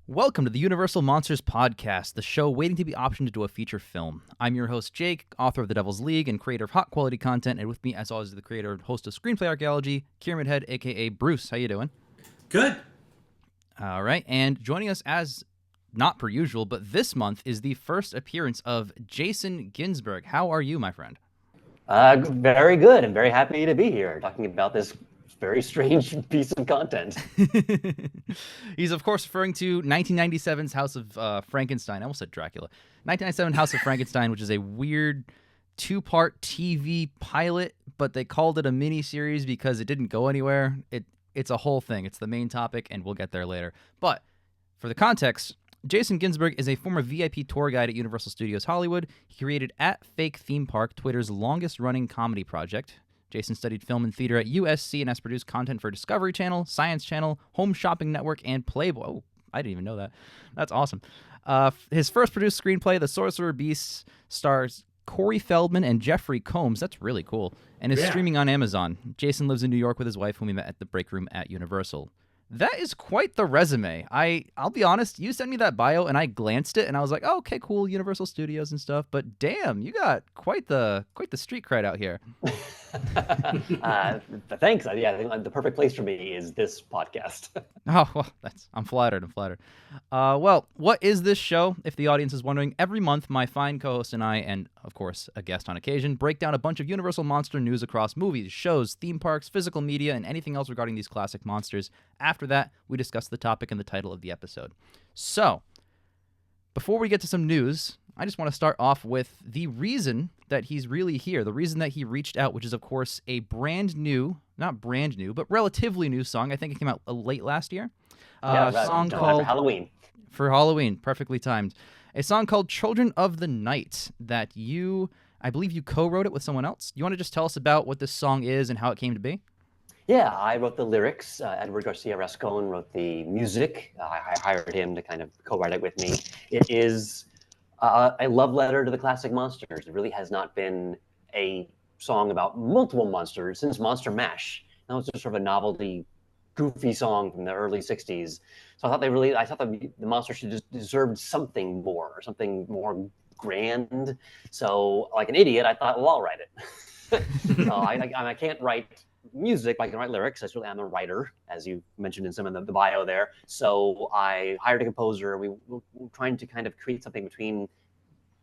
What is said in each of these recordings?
Welcome to the Universal Monsters Podcast, the show waiting to be optioned into a feature film. I'm your host, Jake, author of The Devil's League and creator of hot quality content, and with me, as always, is the creator and host of Screenplay Archaeology, Kieran Head, aka Bruce. How you doing? Good. All right, and joining us as not per usual, but this month is the first appearance of Jason Ginsburg. How are you, my friend? Very good. I'm very happy to be here talking about this very strange piece of content. He's, of course, referring to 1997's House of Frankenstein. I almost said Dracula. 1997 House of Frankenstein, which is a weird two-part TV pilot, but they called it a mini-series because it didn't go anywhere. It's a whole thing. It's the main topic, and we'll get there later. But for the context, Jason Ginsburg is a former VIP tour guide at Universal Studios Hollywood. He created At Fake Theme Park, Twitter's longest-running comedy project. Jason studied film and theater at USC and has produced content for Discovery Channel, Science Channel, Home Shopping Network, and Playboy. Oh, I didn't even know that. That's awesome. His first produced screenplay, The Sorcerer Beast, stars Corey Feldman and Jeffrey Combs. That's really cool. And is streaming on Amazon. Jason lives in New York with his wife, whom we met at the break room at Universal. That is quite the resume. I'll be honest, you sent me that bio and I glanced it and I was like, oh, okay, cool, Universal Studios and stuff. But damn, you got quite the street cred out here. Thanks. Yeah, I think the perfect place for me is this podcast. Oh, well, I'm flattered. Well, what is this show? If the audience is wondering, every month my fine co-host and I, and of course a guest on occasion, break down a bunch of Universal monster news across movies, shows, theme parks, physical media, and anything else regarding these classic monsters. After that, we discuss the topic and the title of the episode. So, before we get to some news, I just want to start off with the reason that he's really here, the reason that he reached out, which is, of course, a not brand new, but relatively new song. I think it came out late last year. A song called Halloween. For Halloween, perfectly timed. A song called Children of the Night that I believe you co-wrote it with someone else. You want to just tell us about what this song is and how it came to be? Yeah, I wrote the lyrics. Edward Garcia Rascon wrote the music. I hired him to kind of co-write it with me. It is a love letter to the classic monsters. It really has not been a song about multiple monsters since Monster Mash. That was just sort of a novelty, goofy song from the early 60s. So I thought the monsters should just deserve something more grand. So like an idiot, I thought, well, I'll write it. So I can't write music, but I can write lyrics. I am a writer, as you mentioned in some of the bio there. So I hired a composer. We were trying to kind of create something between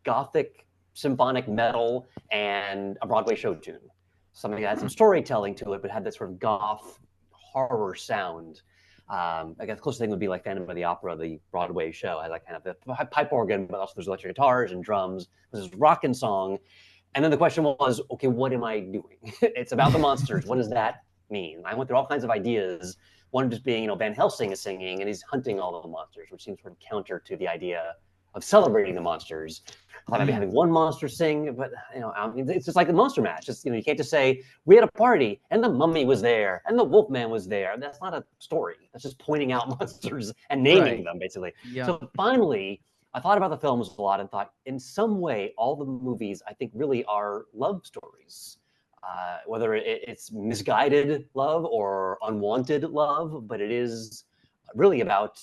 gothic symphonic metal and a Broadway show tune. Something that had some storytelling to it, but had that sort of goth horror sound. I guess the closest thing would be like Phantom of the Opera, the Broadway show. It had like kind of the pipe organ, but also there's electric guitars and drums. This is rockin' song. And then the question was, okay, what am I doing? It's about the monsters. What does that mean? I went through all kinds of ideas. One just being, Van Helsing is singing and he's hunting all the monsters, which seems sort of counter to the idea of celebrating the monsters. I thought I'd be having one monster sing, but it's just like the Monster Mash. Just, you can't just say we had a party and the mummy was there and the Wolfman was there. That's not a story. That's just pointing out monsters and naming them, basically. Yeah. So finally, I thought about the films a lot and thought, in some way, all the movies, I think, really are love stories. Whether it's misguided love or unwanted love, but it is really about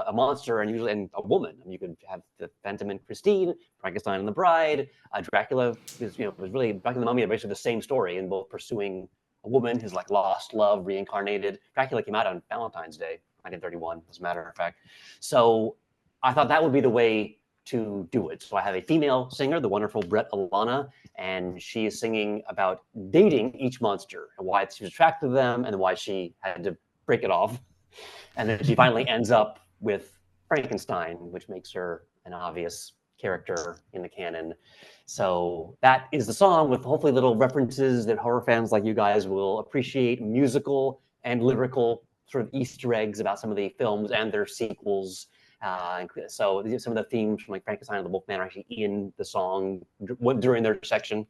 a monster and a woman. I mean, you could have the Phantom and Christine, Frankenstein and the Bride. Dracula was really Dracula and the Mummy are basically the same story in both pursuing a woman, his like lost love reincarnated. Dracula came out on Valentine's Day, 1931, as a matter of fact. So I thought that would be the way to do it. So I have a female singer, the wonderful Brett Alana, and she is singing about dating each monster and why she was attracted to them and why she had to break it off. And then she finally ends up with Frankenstein, which makes her an obvious character in the canon. So that is the song, with hopefully little references that horror fans like you guys will appreciate, musical and lyrical sort of Easter eggs about some of the films and their sequels. So some of the themes from like Frankenstein and the Wolfman are actually in the song during their section.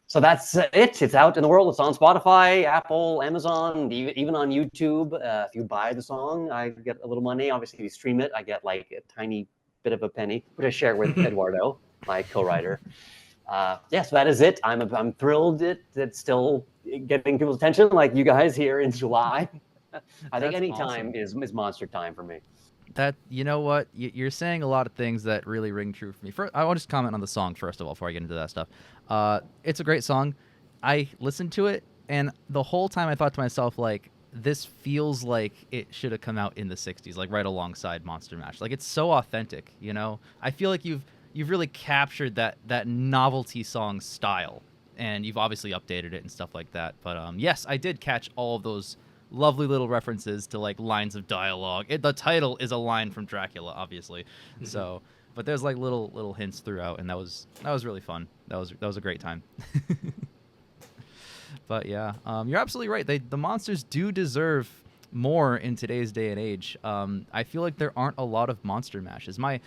So that's it. It's out in the world. It's on Spotify, Apple, Amazon, even on YouTube. If you buy the song, I get a little money. Obviously, if you stream it, I get like a tiny bit of a penny, which I share with Eduardo, my co-writer. So that is it. I'm thrilled it's still getting people's attention, like you guys here in July. I think any time is monster time for me. That, you know what, you're saying a lot of things that really ring true for me. First, I want to just comment on the song first of all before I get into that stuff. It's a great song. I listened to it, and the whole time I thought to myself, like, this feels like it should have come out in the '60s, like right alongside Monster Mash. Like, it's so authentic, you know. I feel like you've really captured that novelty song style, and you've obviously updated it and stuff like that. But yes, I did catch all of those lovely little references to like lines of dialogue. The title is a line from Dracula, obviously. So, but there's like little hints throughout, and that was really fun. That was a great time. But yeah, you're absolutely right. The monsters do deserve more in today's day and age. I feel like there aren't a lot of monster mashes. My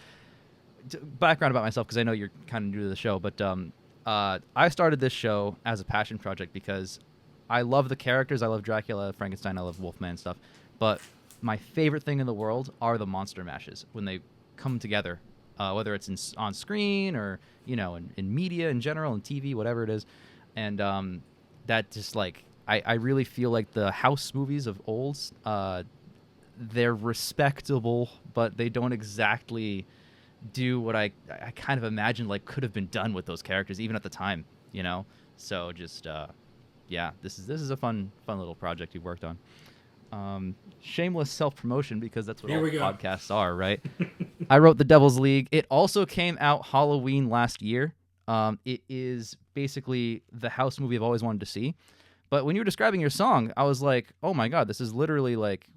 background about myself, because I know you're kind of new to the show, but I started this show as a passion project because I love the characters. I love Dracula, Frankenstein. I love Wolfman stuff. But my favorite thing in the world are the monster mashes when they come together, whether it's on screen or in media in general, in TV, whatever it is, and that just like I really feel like the house movies of old, they're respectable, but they don't exactly do what I kind of imagined like could have been done with those characters even at the time, So just yeah, this is a fun little project you worked on. Shameless self-promotion, because that's what all podcasts are, right? I wrote The Devil's League. It also came out Halloween last year. It is basically the house movie I've always wanted to see. But when you were describing your song, I was like, oh my God, this is literally like,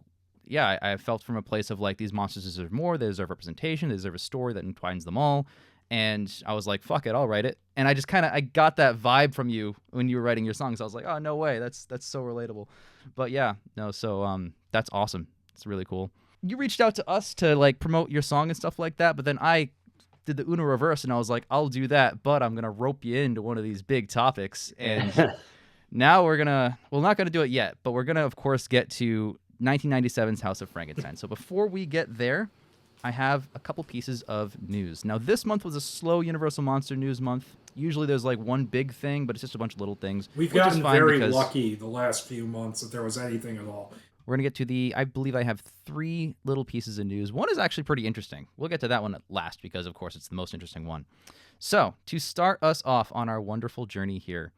yeah, I felt from a place of like, these monsters deserve more. They deserve representation. They deserve a story that entwines them all. And I was like, fuck it, I'll write it. And I just I got that vibe from you when you were writing your songs. I was like, oh, no way. That's so relatable. But yeah, no, so that's awesome. It's really cool. You reached out to us to like promote your song and stuff like that. But then I did the Uno reverse, and I was like, I'll do that, but I'm going to rope you into one of these big topics. And now we're not going to do it yet, but we're going to, of course, get to 1997's House of Frankenstein. So before we get there, I have a couple pieces of news. Now, this month was a slow Universal Monster News month. Usually there's like one big thing, but it's just a bunch of little things. We've gotten very lucky the last few months that there was anything at all. We're going to get to I believe I have 3 little pieces of news. One is actually pretty interesting. We'll get to that one at last because, of course, it's the most interesting one. So, to start us off on our wonderful journey here,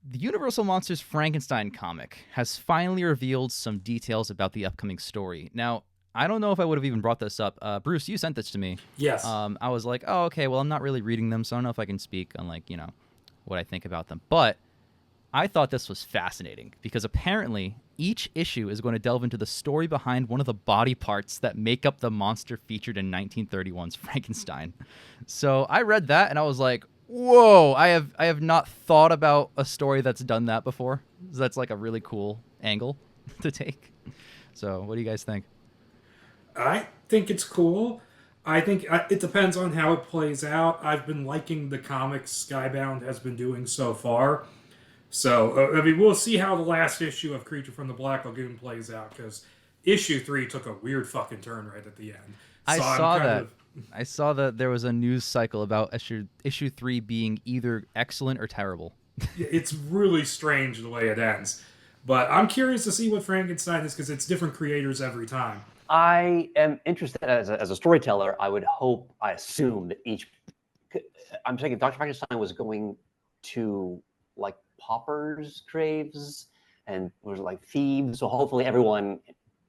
the Universal Monsters Frankenstein comic has finally revealed some details about the upcoming story. Now, I don't know if I would have even brought this up. Bruce, you sent this to me. Yes. I was like, oh, okay, well, I'm not really reading them, so I don't know if I can speak on, like, what I think about them. But I thought this was fascinating because apparently each issue is going to delve into the story behind one of the body parts that make up the monster featured in 1931's Frankenstein. So I read that and I was like, whoa, I have not thought about a story that's done that before. So that's like a really cool angle to take. So what do you guys think? I think it's cool. I think it depends on how it plays out. I've been liking the comics Skybound has been doing so far. So, I mean, we'll see how the last issue of Creature from the Black Lagoon plays out, because issue 3 took a weird fucking turn right at the end. So I saw that there was a news cycle about issue 3 being either excellent or terrible. It's really strange the way it ends. But I'm curious to see what Frankenstein is, because it's different creators every time. I am interested as a storyteller. I assume that I'm thinking Dr. Frankenstein was going to like paupers' graves and was like thieves. So hopefully everyone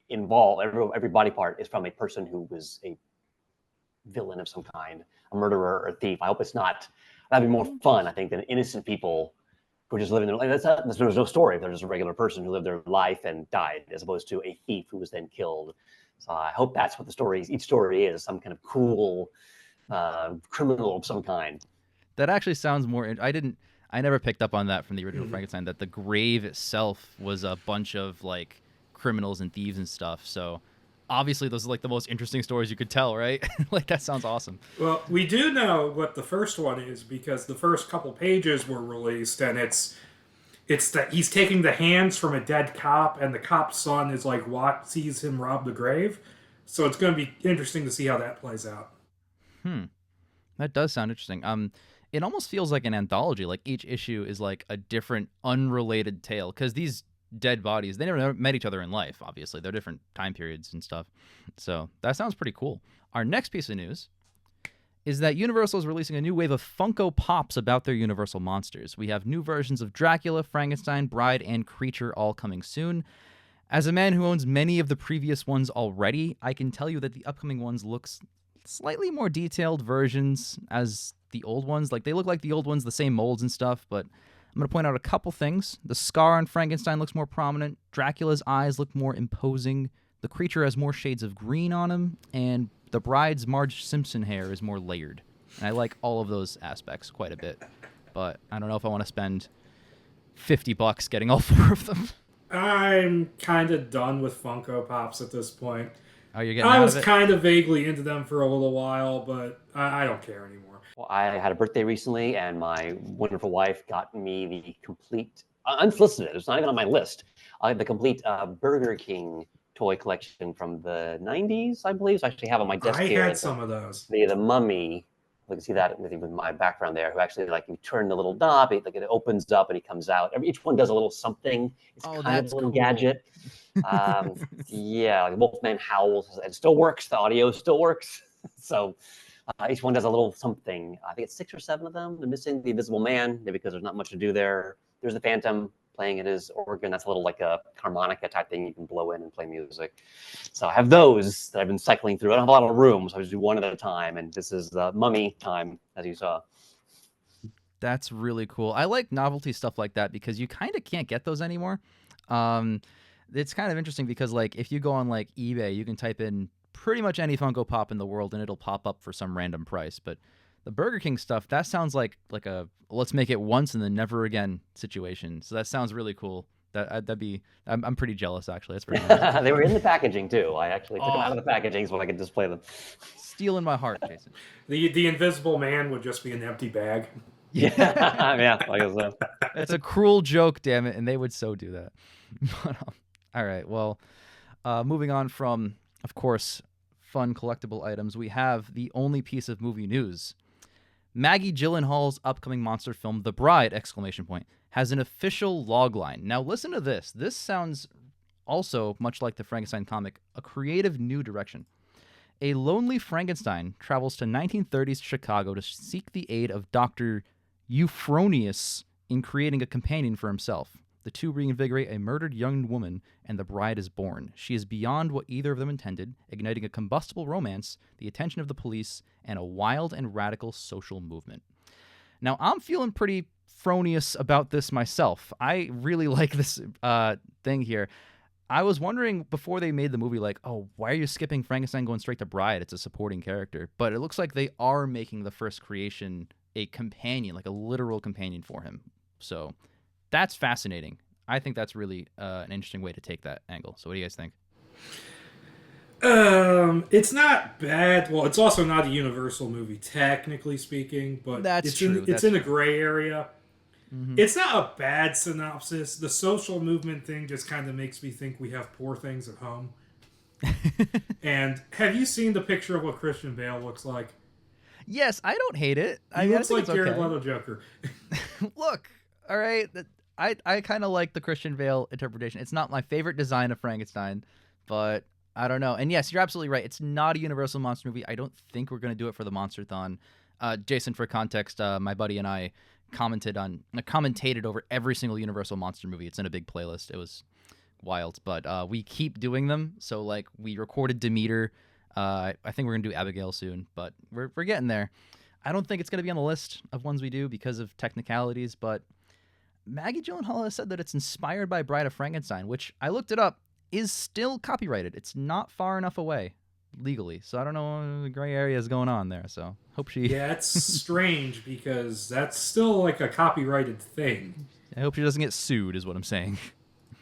involved, every body part is from a person who was a villain of some kind, a murderer or a thief. I hope it's not. That'd be more fun, I think, than innocent people who are just living their life. There's no story. They're just a regular person who lived their life and died, as opposed to a thief who was then killed. So I hope that's what each story is, some kind of cool criminal of some kind. That actually sounds more. I never picked up on that from the original Frankenstein, that the grave itself was a bunch of like criminals and thieves and stuff. So obviously those are like the most interesting stories you could tell, right? Like, that sounds awesome. Well, we do know what the first one is, because the first couple pages were released, and it's that he's taking the hands from a dead cop, and the cop's son is like sees him rob the grave. So it's going to be interesting to see how that plays out. That does sound interesting. It almost feels like an anthology. Like each issue is like a different unrelated tale, because these dead bodies. They never met each other in life, obviously. They're different time periods and stuff. So that sounds pretty cool. Our next piece of news is that Universal is releasing a new wave of Funko Pops about their Universal monsters. We have new versions of Dracula, Frankenstein, Bride, and Creature all coming soon. As a man who owns many of the previous ones already, I can tell you that the upcoming ones looks slightly more detailed versions as the old ones. Like, they look like the old ones, the same molds and stuff, but I'm going to point out a couple things. The scar on Frankenstein looks more prominent. Dracula's eyes look more imposing. The Creature has more shades of green on him, and the Bride's Marge Simpson hair is more layered. And I like all of those aspects quite a bit, but I don't know if I want to spend $50 getting all 4 of them. I'm kind of done with Funko Pops at this point. Oh, you're getting out of it? I was kind of vaguely into them for a little while, but I don't care anymore. Well, I had a birthday recently, and my wonderful wife got me the complete, unsolicited, it's not even on my list, the complete Burger King toy collection from the 90s, I believe. So I actually have on my desk here. I had some of those. The mummy. You can see that with my background there, who actually, like, you turn the little knob, it opens up and he comes out. Each one does a little something. It's kind of a little gadget. Yeah, like Wolfman howls. It still works. The audio still works. So each one does a little something. I think it's 6 or 7 of them. They're missing the Invisible Man because there's not much to do there. There's the Phantom playing at his organ. That's a little like a harmonica type thing you can blow in and play music. So I have those that I've been cycling through. I don't have a lot of room, so I just do one at a time. And this is the mummy time, as you saw. That's really cool. I like novelty stuff like that because you kind of can't get those anymore. It's kind of interesting because, like, if you go on like eBay, you can type in pretty much any Funko Pop in the world and it'll pop up for some random price. But the Burger King stuff, that sounds like a let's make it once and then never again situation. So that sounds really cool. I'm pretty jealous, actually. That's pretty nice. They were in the packaging too. I actually took them out of the packaging so I could display them. Stealing my heart, Jason. The Invisible Man would just be an empty bag. Yeah, yeah, I guess so. It's a cruel joke, damn it, and they would so do that. But, all right, well, moving on from, of course, fun collectible items, we have the only piece of movie news. Maggie Gyllenhaal's upcoming monster film, The Bride, ! Has an official logline. Now listen to this. This sounds also, much like the Frankenstein comic, a creative new direction. A lonely Frankenstein travels to 1930s Chicago to seek the aid of Dr. Euphronius in creating a companion for himself. The two reinvigorate a murdered young woman, and the bride is born. She is beyond what either of them intended, igniting a combustible romance, the attention of the police, and a wild and radical social movement. Now, I'm feeling pretty Fronius about this myself. I really like this thing here. I was wondering before they made the movie, like, oh, why are you skipping Frankenstein going straight to Bride? It's a supporting character. But it looks like they are making the first creation a companion, like a literal companion for him. So that's fascinating. I think that's really an interesting way to take that angle. So what do you guys think? It's not bad. Well, it's also not a Universal movie, technically speaking, but That's true. It's in a gray area. Mm-hmm. It's not a bad synopsis. The social movement thing just kind of makes me think we have poor things at home. And have you seen the picture of what Christian Bale looks like? Yes, I don't hate it. He looks like Jared Leto Joker. Look, all right. I kind of like the Christian Bale interpretation. It's not my favorite design of Frankenstein, but I don't know. And yes, you're absolutely right. It's not a Universal monster movie. I don't think we're going to do it for the Monster-thon. Jason, for context, my buddy and I commentated over every single Universal monster movie. It's in a big playlist. It was wild, but we keep doing them. So, like, we recorded Demeter. I think we're going to do Abigail soon, but we're getting there. I don't think it's going to be on the list of ones we do because of technicalities, but Maggie Gyllenhaal has said that it's inspired by Bride of Frankenstein, which I looked it up, is still copyrighted. It's not far enough away legally. So I don't know what the gray area is going on there. So hope she... Yeah, it's strange because that's still like a copyrighted thing. I hope she doesn't get sued is what I'm saying.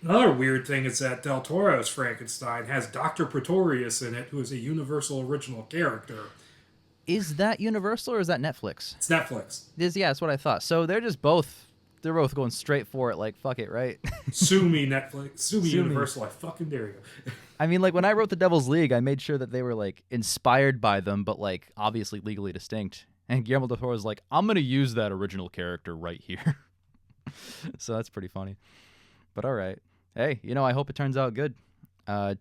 Another weird thing is that Del Toro's Frankenstein has Dr. Pretorius in it, who is a Universal original character. Is that Universal or is that Netflix? It's Netflix. Yeah, that's what I thought. So they're both going straight for it, like, fuck it, right? Sue me, Netflix. Sue me, Universal. I fucking dare you. I mean, like, when I wrote The Devil's League, I made sure that they were, like, inspired by them, but, like, obviously legally distinct. And Guillermo del Toro was like, I'm going to use that original character right here. So that's pretty funny. But all right. Hey, I hope it turns out good.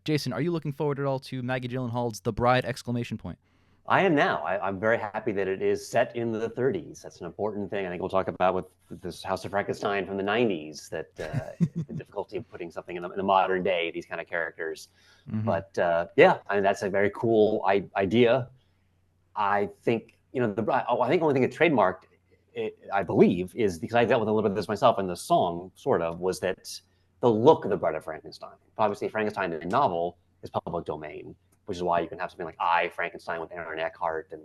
Jason, are you looking forward at all to Maggie Gyllenhaal's The Bride! Exclamation point? I am now. I'm very happy that it is set in the 30s. That's an important thing. I think we'll talk about with this House of Frankenstein from the 90s, that the difficulty of putting something in the modern day, these kind of characters. Mm-hmm. But yeah, I mean, that's a very cool idea. I think, I think the only thing it trademarked, I believe, is because I dealt with a little bit of this myself in the song, sort of, was that the look of the Bride of Frankenstein. Obviously, Frankenstein, the novel, is public domain, which is why you can have something like I, Frankenstein with Aaron Eckhart and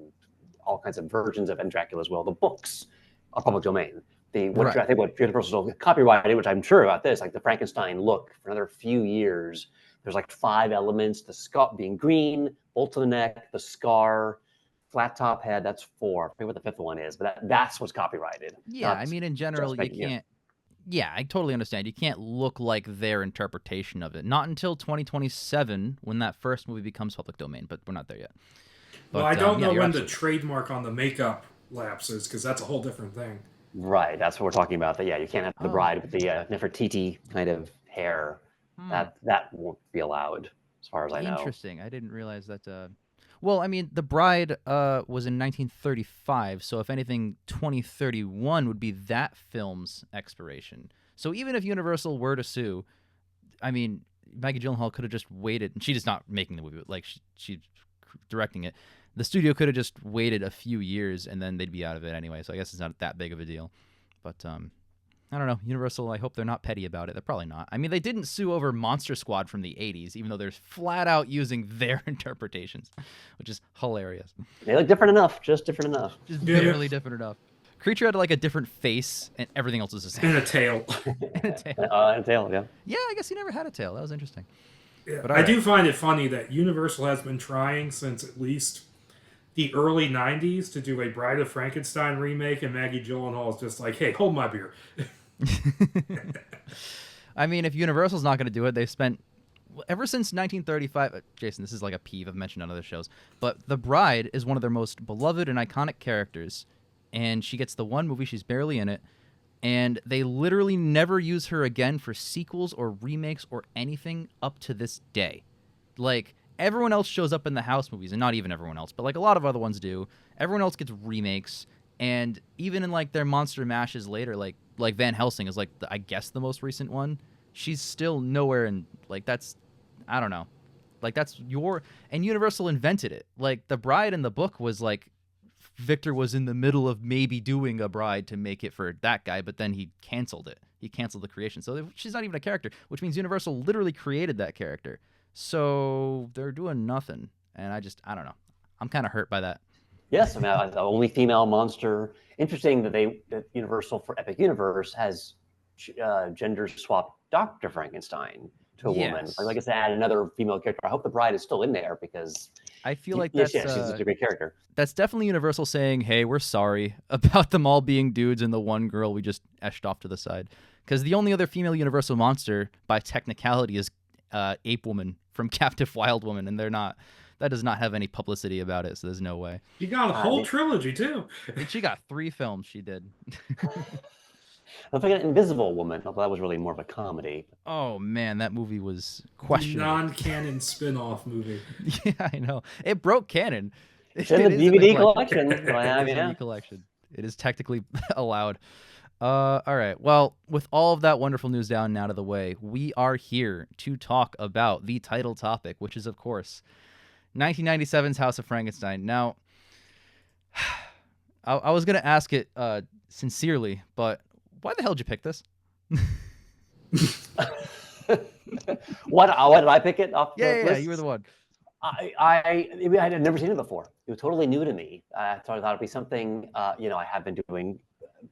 all kinds of versions of Dracula as well. The books are public domain. Right. I think what Universal copyrighted, which I'm sure about this, like the Frankenstein look for another few years, there's like 5 elements, the skull being green, bolt to the neck, the scar, flat top head, that's 4. I forget what the 5th one is, but that's what's copyrighted. Yeah, I mean, in general, you can't. Yeah, I totally understand. You can't look like their interpretation of it. Not until 2027, when that first movie becomes public domain, but we're not there yet. But, well, I don't know when absolutely. the trademark on the makeup lapses, because that's a whole different thing. Right, that's what we're talking about. That, yeah, you can't have the bride with the Nefertiti kind of hair. That won't be allowed, as far as I know. Interesting. I didn't realize that. Well, I mean, The Bride was in 1935, so if anything, 2031 would be that film's expiration. So even if Universal were to sue, I mean, Maggie Gyllenhaal could have just waited, and she's just not making the movie, but like she's directing it. The studio could have just waited a few years, and then they'd be out of it anyway. So I guess it's not that big of a deal. But I don't know. Universal, I hope they're not petty about it. They're probably not. I mean, they didn't sue over Monster Squad from the 80s, even though they're flat out using their interpretations, which is hilarious. They look different enough, just different enough. Just barely different enough. Creature had like a different face, and everything else was the same. And a tail. And a tail. And a tail, yeah. Yeah, I guess he never had a tail. That was interesting. Yeah, But I right. do find it funny that Universal has been trying since at least the early 90s to do a Bride of Frankenstein remake, and Maggie Gyllenhaal is just like, hey, hold my beer. I mean, if Universal's not going to do it, they've spent ever since 1935. Jason, this is like a peeve I've mentioned on other shows, but The Bride is one of their most beloved and iconic characters, and she gets the one movie. She's barely in it, and they literally never use her again for sequels or remakes or anything up to this day. Like, everyone else shows up in the House movies, and not even everyone else, but like a lot of other ones do. Everyone else gets remakes, and even in like their monster mashes later, like Van Helsing is like I guess the most recent one. She's still nowhere in like that's I don't know. Like that's and Universal invented it. Like The Bride in the book was like Victor was in the middle of maybe doing a bride to make it for that guy, but then he canceled it. He canceled the creation. So she's not even a character, which means Universal literally created that character. So they're doing nothing. And I don't know. I'm kind of hurt by that. Yes, I mean, the only female monster. Interesting that Universal for Epic Universe has gender swapped Dr. Frankenstein to a woman. Like I said, add another female character. I hope the bride is still in there because I feel like she's such a great character. That's definitely Universal saying, hey, we're sorry about them all being dudes and the one girl we just eshed off to the side. Because the only other female Universal monster by technicality is Ape Woman from Captive Wild Woman, and they're not. That does not have any publicity about it, so there's no way. You got a whole trilogy, too. She got 3 films, she did. I'm thinking Invisible Woman, although that was really more of a comedy. Oh, man, that movie was questionable. Non-canon spin-off movie. Yeah, I know. It broke canon. It's in the DVD collection. DVD collection. It is technically allowed. All right. Well, with all of that wonderful news down and out of the way, we are here to talk about the title topic, which is, of course, 1997's House of Frankenstein. Now, I was going to ask it sincerely, but why the hell did you pick this? What did I pick it off the list? Yeah, you were the one. I had never seen it before. It was totally new to me. I thought it'd be something, I have been doing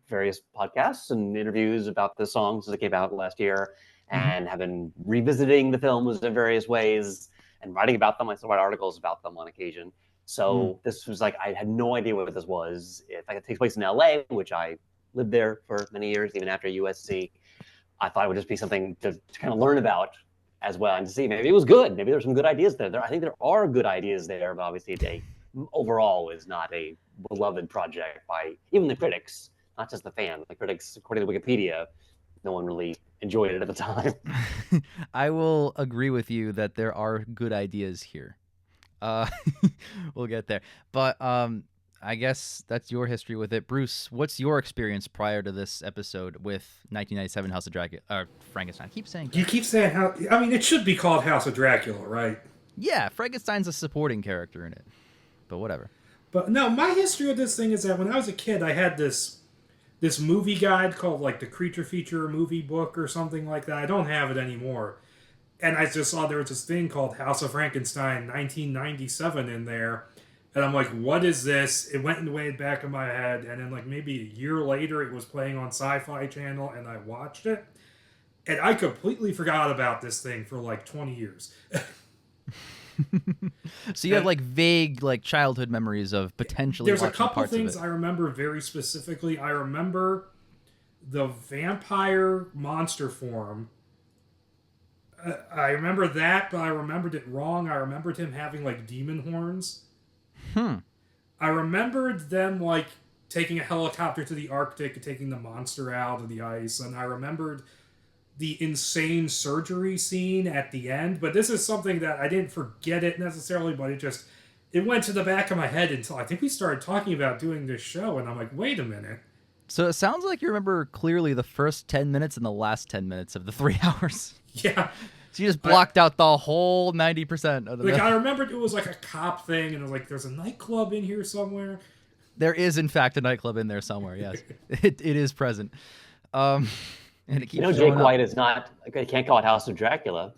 various podcasts and interviews about the songs as it came out last year, and have been revisiting the films in various ways and writing about them. I still write articles about them on occasion. So this was like, I had no idea what this was. In fact, it takes place in LA, which I lived there for many years, even after USC. I thought it would just be something to kind of learn about as well, and to see maybe it was good. Maybe there's some good ideas there. I think there are good ideas there, but obviously overall is not a beloved project by even the critics, not just the fans. The critics, according to Wikipedia, no one really enjoyed it at the time. I will agree with you that there are good ideas here. Uh, we'll get there. But I guess that's your history with it. Bruce, what's your experience prior to this episode with 1997 House of Dracula or Frankenstein? I keep saying You keep saying how. I mean, it should be called House of Dracula, right? yeah, Frankenstein's a supporting character in it. But whatever. But no, my history with this thing is that when I was a kid, I had this movie guide called like the Creature Feature Movie Book or something like that. I don't have it anymore. And I just saw there was this thing called House of Frankenstein 1997 in there. And I'm like, what is this? It went way back in my head. And then like maybe a year later, it was playing on Sci-Fi Channel and I watched it. And I completely forgot about this thing for like 20 years. So you have like vague like childhood memories of potentially There's a watching couple parts things of it. I remember very specifically. I remember the vampire monster form. I remember that, but I remembered it wrong. I remembered him having like demon horns. I remembered them like taking a helicopter to the Arctic and taking the monster out of the ice, and I remembered the insane surgery scene at the end. But this is something that I didn't forget it necessarily, but it went to the back of my head until I think we started talking about doing this show, and I'm like, wait a minute. So it sounds like you remember clearly the first 10 minutes and the last 10 minutes of the 3 hours. Yeah. So you just blocked out the whole 90% of the Like, I remembered it was like a cop thing, and it was like, there's a nightclub in here somewhere. There is, in fact, a nightclub in there somewhere, yes. It is present. And it keeps Jake showing up. White is not. You can't call it House of Dracula.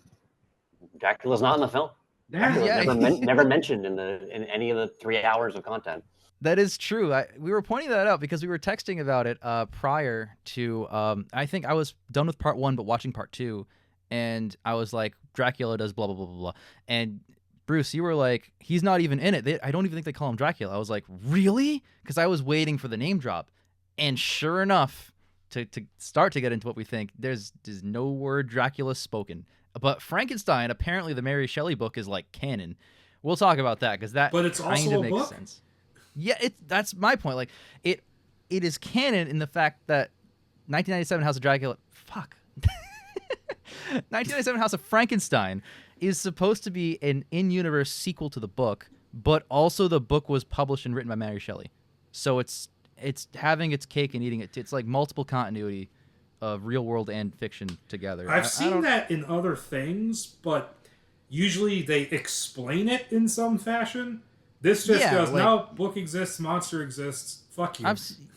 Dracula's not in the film. Yeah. Never mentioned in any of the 3 hours of content. That is true. We were pointing that out because we were texting about it prior to. I think I was done with part 1, but watching part 2, and I was like, Dracula does blah blah blah blah blah. And Bruce, you were like, he's not even in it. I don't even think they call him Dracula. I was like, really? Because I was waiting for the name drop, and sure enough, to start to get into what we think, there's no word Dracula spoken. But Frankenstein, apparently, the Mary Shelley book is like canon. We'll talk about that because that But it's kind also of a makes book? sense. Yeah, that's my point. Like it is canon in the fact that 1997 House of Dracula. Fuck. 1997 House of Frankenstein is supposed to be an in-universe sequel to the book, but also the book was published and written by Mary Shelley. So it's having its cake and eating it. It's like multiple continuity of real world and fiction together. I've seen that in other things, but usually they explain it in some fashion. This just goes, like, no, book exists, monster exists, fuck you.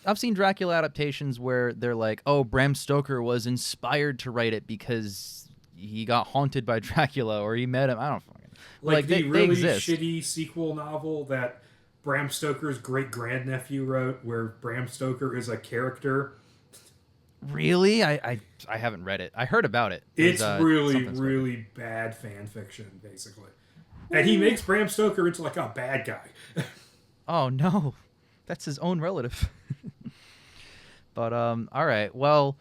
I've seen Dracula adaptations where they're like, oh, Bram Stoker was inspired to write it because he got haunted by Dracula or he met him. I don't fucking like the they really exist. shitty sequel novel that Bram Stoker's great grandnephew wrote, where Bram Stoker is a character. Really? I haven't read it. I heard about it. It's really, something special. really bad fan fiction, basically. And he makes Bram Stoker into like a bad guy. Oh no, that's his own relative. But all right. Well,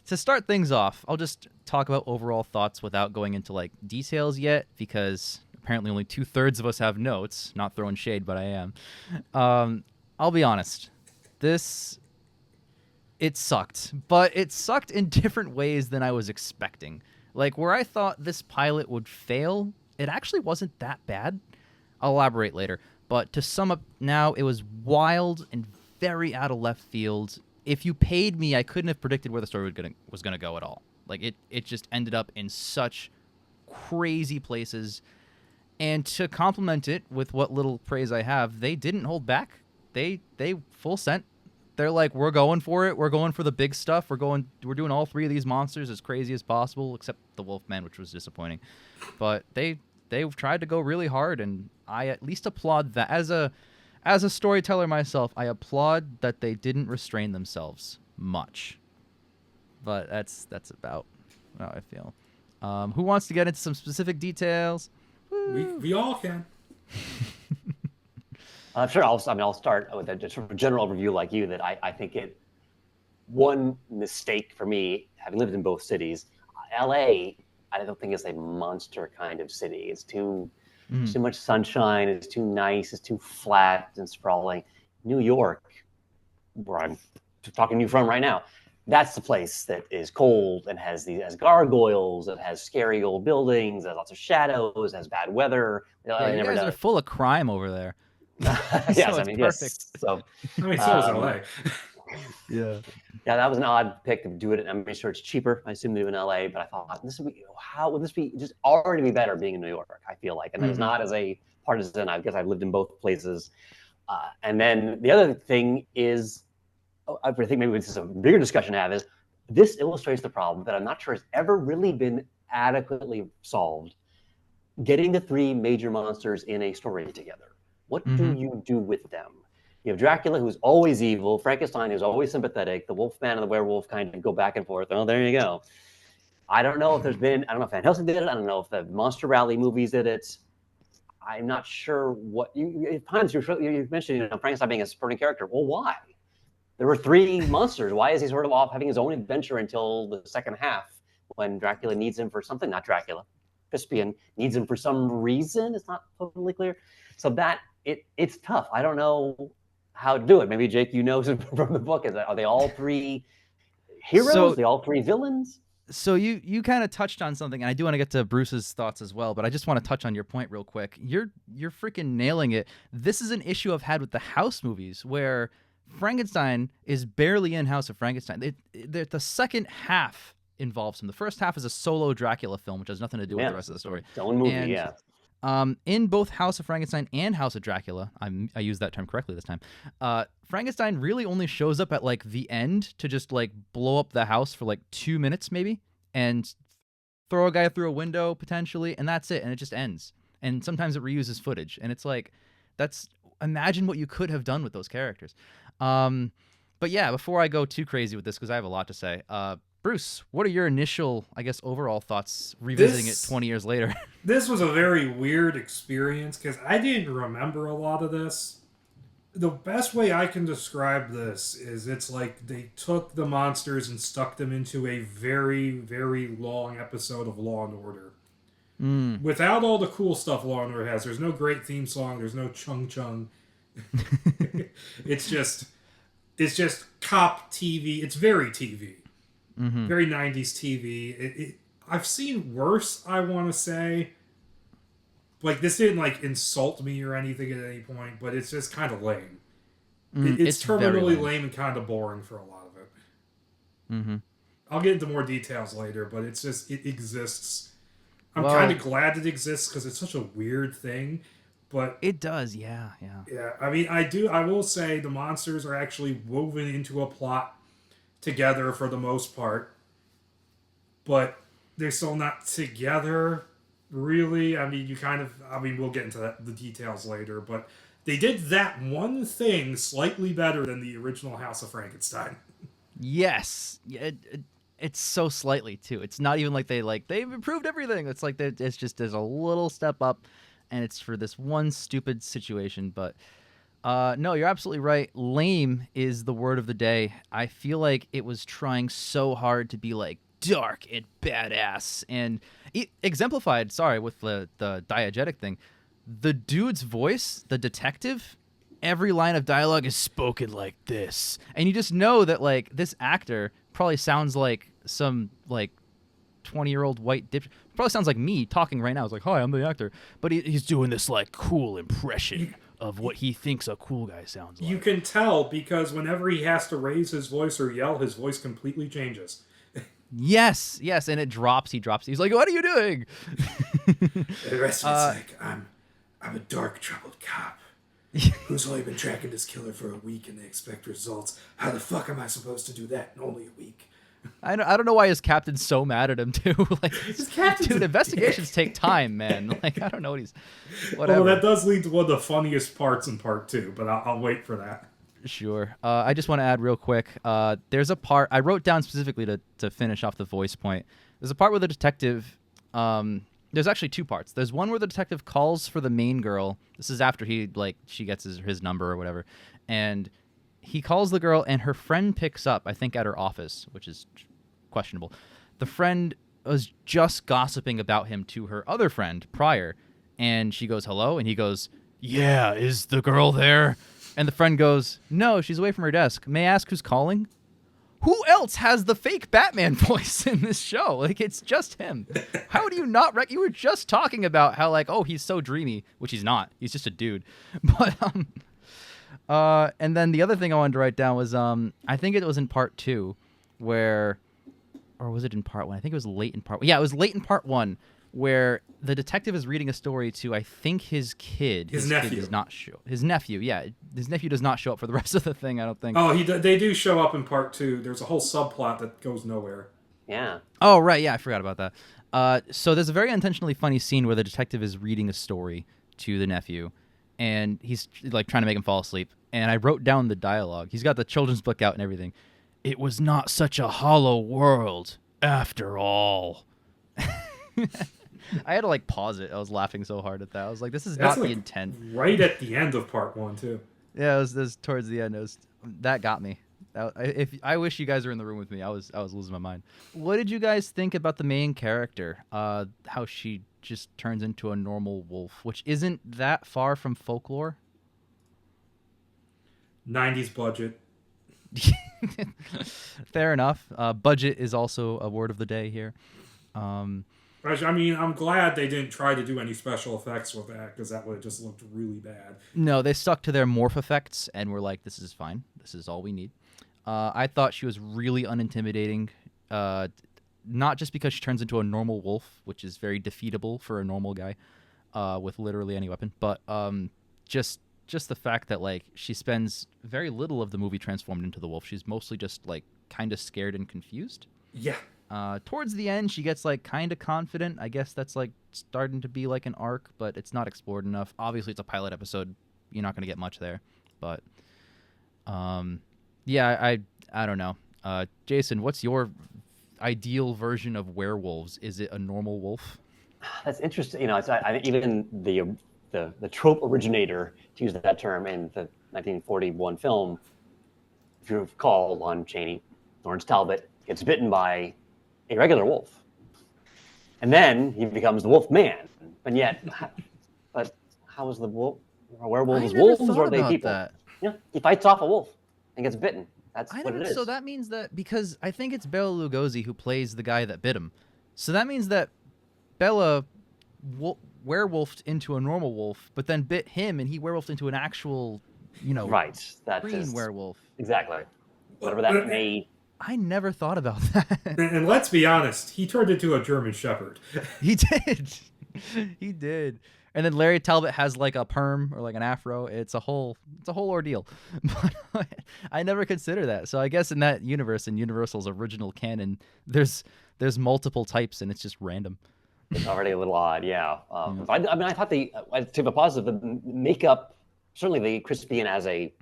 to start things off, I'll just talk about overall thoughts without going into like details yet, because apparently only 2/3 of us have notes. Not throwing shade, but I am. I'll be honest. It sucked, but it sucked in different ways than I was expecting. Like where I thought this pilot would fail, it actually wasn't that bad. I'll elaborate later. But to sum up now, it was wild and very out of left field. If you paid me, I couldn't have predicted where the story was gonna go at all. Like it just ended up in such crazy places. And to complement it with what little praise I have, they didn't hold back. They full sent. They're like, we're going for it. We're going for the big stuff. We're doing all 3 of these monsters as crazy as possible, except the Wolfman, which was disappointing. But they tried to go really hard, and I at least applaud that. As a storyteller myself, I applaud that they didn't restrain themselves much. But that's about how I feel. Who wants to get into some specific details? We all can. Sure. I'll start with a sort of general overview like you, that I think one mistake for me, having lived in both cities, LA, I don't think it's a monster kind of city. It's too much sunshine. It's too nice. It's too flat and sprawling. New York, where I'm talking to you from right now, that's the place that is cold and has gargoyles, it has scary old buildings, it has lots of shadows, it has bad weather. Yeah, you guys are full of crime over there. Yes, I mean, perfect. yes. So, I mean, so is LA. Yeah. yeah, that was an odd pick to do it. I'm sure it's cheaper. I assume to do in LA, but I thought how would this be just already be better being in New York? I feel like, and that is not as a partisan. I guess I've lived in both places. And then the other thing is, I think maybe this is a bigger discussion to have, is this illustrates the problem that I'm not sure has ever really been adequately solved. Getting the three major monsters in a story together. What do you do with them? You have Dracula, who's always evil, Frankenstein, who's always sympathetic, the Wolfman and the werewolf kind of go back and forth. Oh, there you go. I don't know if I don't know if Van Helsing did it. I don't know if the Monster Rally movies did it. I'm not sure what you mentioned, Frankenstein being a supporting character. Well, why? There were three monsters. Why is he sort of off having his own adventure until the second half when Dracula needs him for something? Not Dracula. Crispian needs him for some reason. It's not totally clear. So it's tough. I don't know how to do it. Maybe Jake, from the book, are they all three heroes? Are they all three villains? So you kind of touched on something, and I do want to get to Bruce's thoughts as well, but I just want to touch on your point real quick. You're freaking nailing it. This is an issue I've had with the House movies, where Frankenstein is barely in House of Frankenstein. The second half involves him. The first half is a solo Dracula film, which has nothing to do with the rest of the story. Its own movie, in both House of Frankenstein and House of Dracula, I used that term correctly this time, Frankenstein really only shows up at like the end to just like blow up the house for like 2 minutes maybe and throw a guy through a window potentially, and that's it, and it just ends. And sometimes it reuses footage, and it's like, imagine what you could have done with those characters. But yeah, before I go too crazy with this, because I have a lot to say, Bruce, what are your initial, I guess, overall thoughts revisiting it 20 years later? This was a very weird experience because I didn't remember a lot of this. The best way I can describe this is it's like they took the monsters and stuck them into a very, very long episode of Law and Order. Without all the cool stuff Law and Order has. There's no great theme song. There's no chung chung. It's just cop TV. It's very TV. Very 90s TV. I've seen worse, I want to say. Like, this didn't, like, insult me or anything at any point, but it's just kind of lame. It's terminally lame and kind of boring for a lot of it. I'll get into more details later, but it's just, it exists. I'm kind of glad it exists because it's such a weird thing, but... It does, yeah. Yeah, I mean, I will say the monsters are actually woven into a plot together for the most part, but they're still not together really. I mean, we'll get into the details later, but they did that one thing slightly better than the original House of Frankenstein. Yes. It's so slightly too. It's not even like they've improved everything. It's like it's just there's a little step up, and it's for this one stupid situation. But no, you're absolutely right. Lame is the word of the day. I feel like it was trying so hard to be like dark and badass, and it exemplified, with the diegetic thing. The dude's voice, the detective, every line of dialogue is spoken like this. And you just know that like this actor probably sounds like some like 20-year-old white dip. Probably sounds like me talking right now. It's like, hi, I'm the actor. But he's doing this like cool impression of what he thinks a cool guy sounds like. You can tell because whenever he has to raise his voice or yell, his voice completely changes. Yes, and it drops. He drops. He's like, what are you doing? The rest of it's like, I'm a dark, troubled cop who's only been tracking this killer for a week and they expect results. How the fuck am I supposed to do that in only a week? I don't know why his captain's so mad at him too. Like, dude, investigations take time, man. Like, I don't know what he's. Whatever. Well, that does lead to one of the funniest parts in part 2, but I'll wait for that. Sure. I just want to add real quick. There's a part I wrote down specifically to finish off the voice point. There's a part where the detective. There's actually 2 parts. There's one where the detective calls for the main girl. This is after she gets his number or whatever, and he calls the girl, and her friend picks up, I think at her office, which is questionable. The friend was just gossiping about him to her other friend prior, and she goes, hello? And he goes, yeah, is the girl there? And the friend goes, no, she's away from her desk. May I ask who's calling? who else has the fake Batman voice in this show? Like, it's just him. How do you not you were just talking about how, like, oh, he's so dreamy, which he's not. He's just a dude. But and then the other thing I wanted to write down was I think it was in part 2 where, or was it in part 1? I think it was late in part 1. Yeah, it was late in part 1 where the detective is reading a story to, I think, his kid. His nephew. Kid does not show. His nephew, yeah. His nephew does not show up for the rest of the thing, I don't think. Oh, they do show up in part 2. There's a whole subplot that goes nowhere. Yeah. Oh, right, yeah, I forgot about that. So there's a very intentionally funny scene where the detective is reading a story to the nephew, and he's like trying to make him fall asleep. And I wrote down the dialogue. He's got the children's book out and everything. It was not such a hollow world, after all. I had to like pause it. I was laughing so hard at that. I was like, this is not the intent. Right at the end of part 1 too. Yeah, it was towards the end. That got me. I wish you guys were in the room with me. I was losing my mind. What did you guys think about the main character? How she just turns into a normal wolf, which isn't that far from folklore. 90s budget. Fair enough. Budget is also a word of the day here. I mean, I'm glad they didn't try to do any special effects with that, because that would have just looked really bad. No, they stuck to their morph effects and were like, this is fine. This is all we need. I thought she was really unintimidating, not just because she turns into a normal wolf, which is very defeatable for a normal guy with literally any weapon, but just the fact that like she spends very little of the movie transformed into the wolf. She's mostly just like kind of scared and confused. Yeah. Towards the end, she gets like kind of confident. I guess that's like starting to be like an arc, but it's not explored enough. Obviously, it's a pilot episode. You're not going to get much there, but yeah, I don't know. Jason, what's your ideal version of werewolves? Is it a normal wolf? That's interesting. You know, I think even the trope originator, to use that term, in the 1941 film, if you recall, Lon Chaney, Lawrence Talbot gets bitten by a regular wolf, and then he becomes the Wolf Man. And yet, but how is the wolf? Are werewolves wolves, or are they people? That. Yeah, he fights off a wolf and gets bitten. That's what it is. So that means that, because I think it's Bela Lugosi who plays the guy that bit him. So that means that Bela werewolfed into a normal wolf, but then bit him, and he werewolfed into an actual, right? That green is werewolf. Exactly. Whatever that may. I never thought about that. And let's be honest, he turned into a German Shepherd. He did. He did. And then Larry Talbot has like a perm or like an afro. It's a whole ordeal. But I never considered that. So I guess in that universe, in Universal's original canon, there's multiple types and it's just random. It's already a little odd, yeah. I thought to take a positive, the makeup, certainly the Crispian as a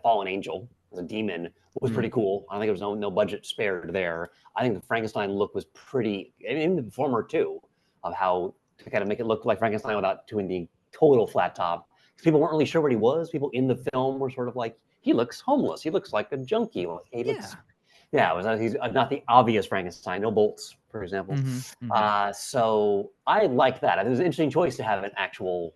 fallen angel, as a demon, was pretty cool. I think there was no budget spared there. I think the Frankenstein look was pretty, in the former too, of how to kind of make it look like Frankenstein without doing the total flat top. Because people weren't really sure what he was. People in the film were sort of like, he looks homeless. He looks like a junkie. He's not the obvious Frankenstein. No bolts, for example. So I like that. It was an interesting choice to have an actual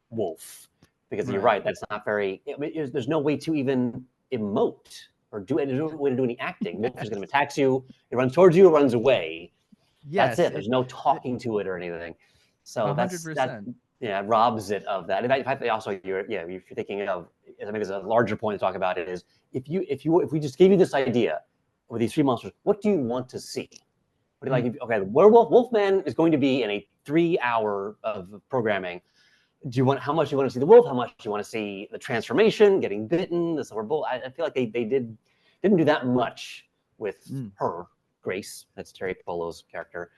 wolf, because you're right. That's not very. There's no way to even emote or there's no way to do any acting. Wolf is going to attack you. It runs towards you. It runs away. Yes, that's it. There's no talking to it or anything. So 100%. that robs it of that. In fact, also if you're thinking of, maybe there's a larger point to talk about it, is if we just gave you this idea with these three monsters, what do you want to see? What do you like? Okay, the Wolfman is going to be in a 3 hour of programming. How much do you want to see the wolf? How much do you want to see the transformation, getting bitten, the silver bullet? I feel like they didn't do that much with her, Grace. That's Terry Polo's character.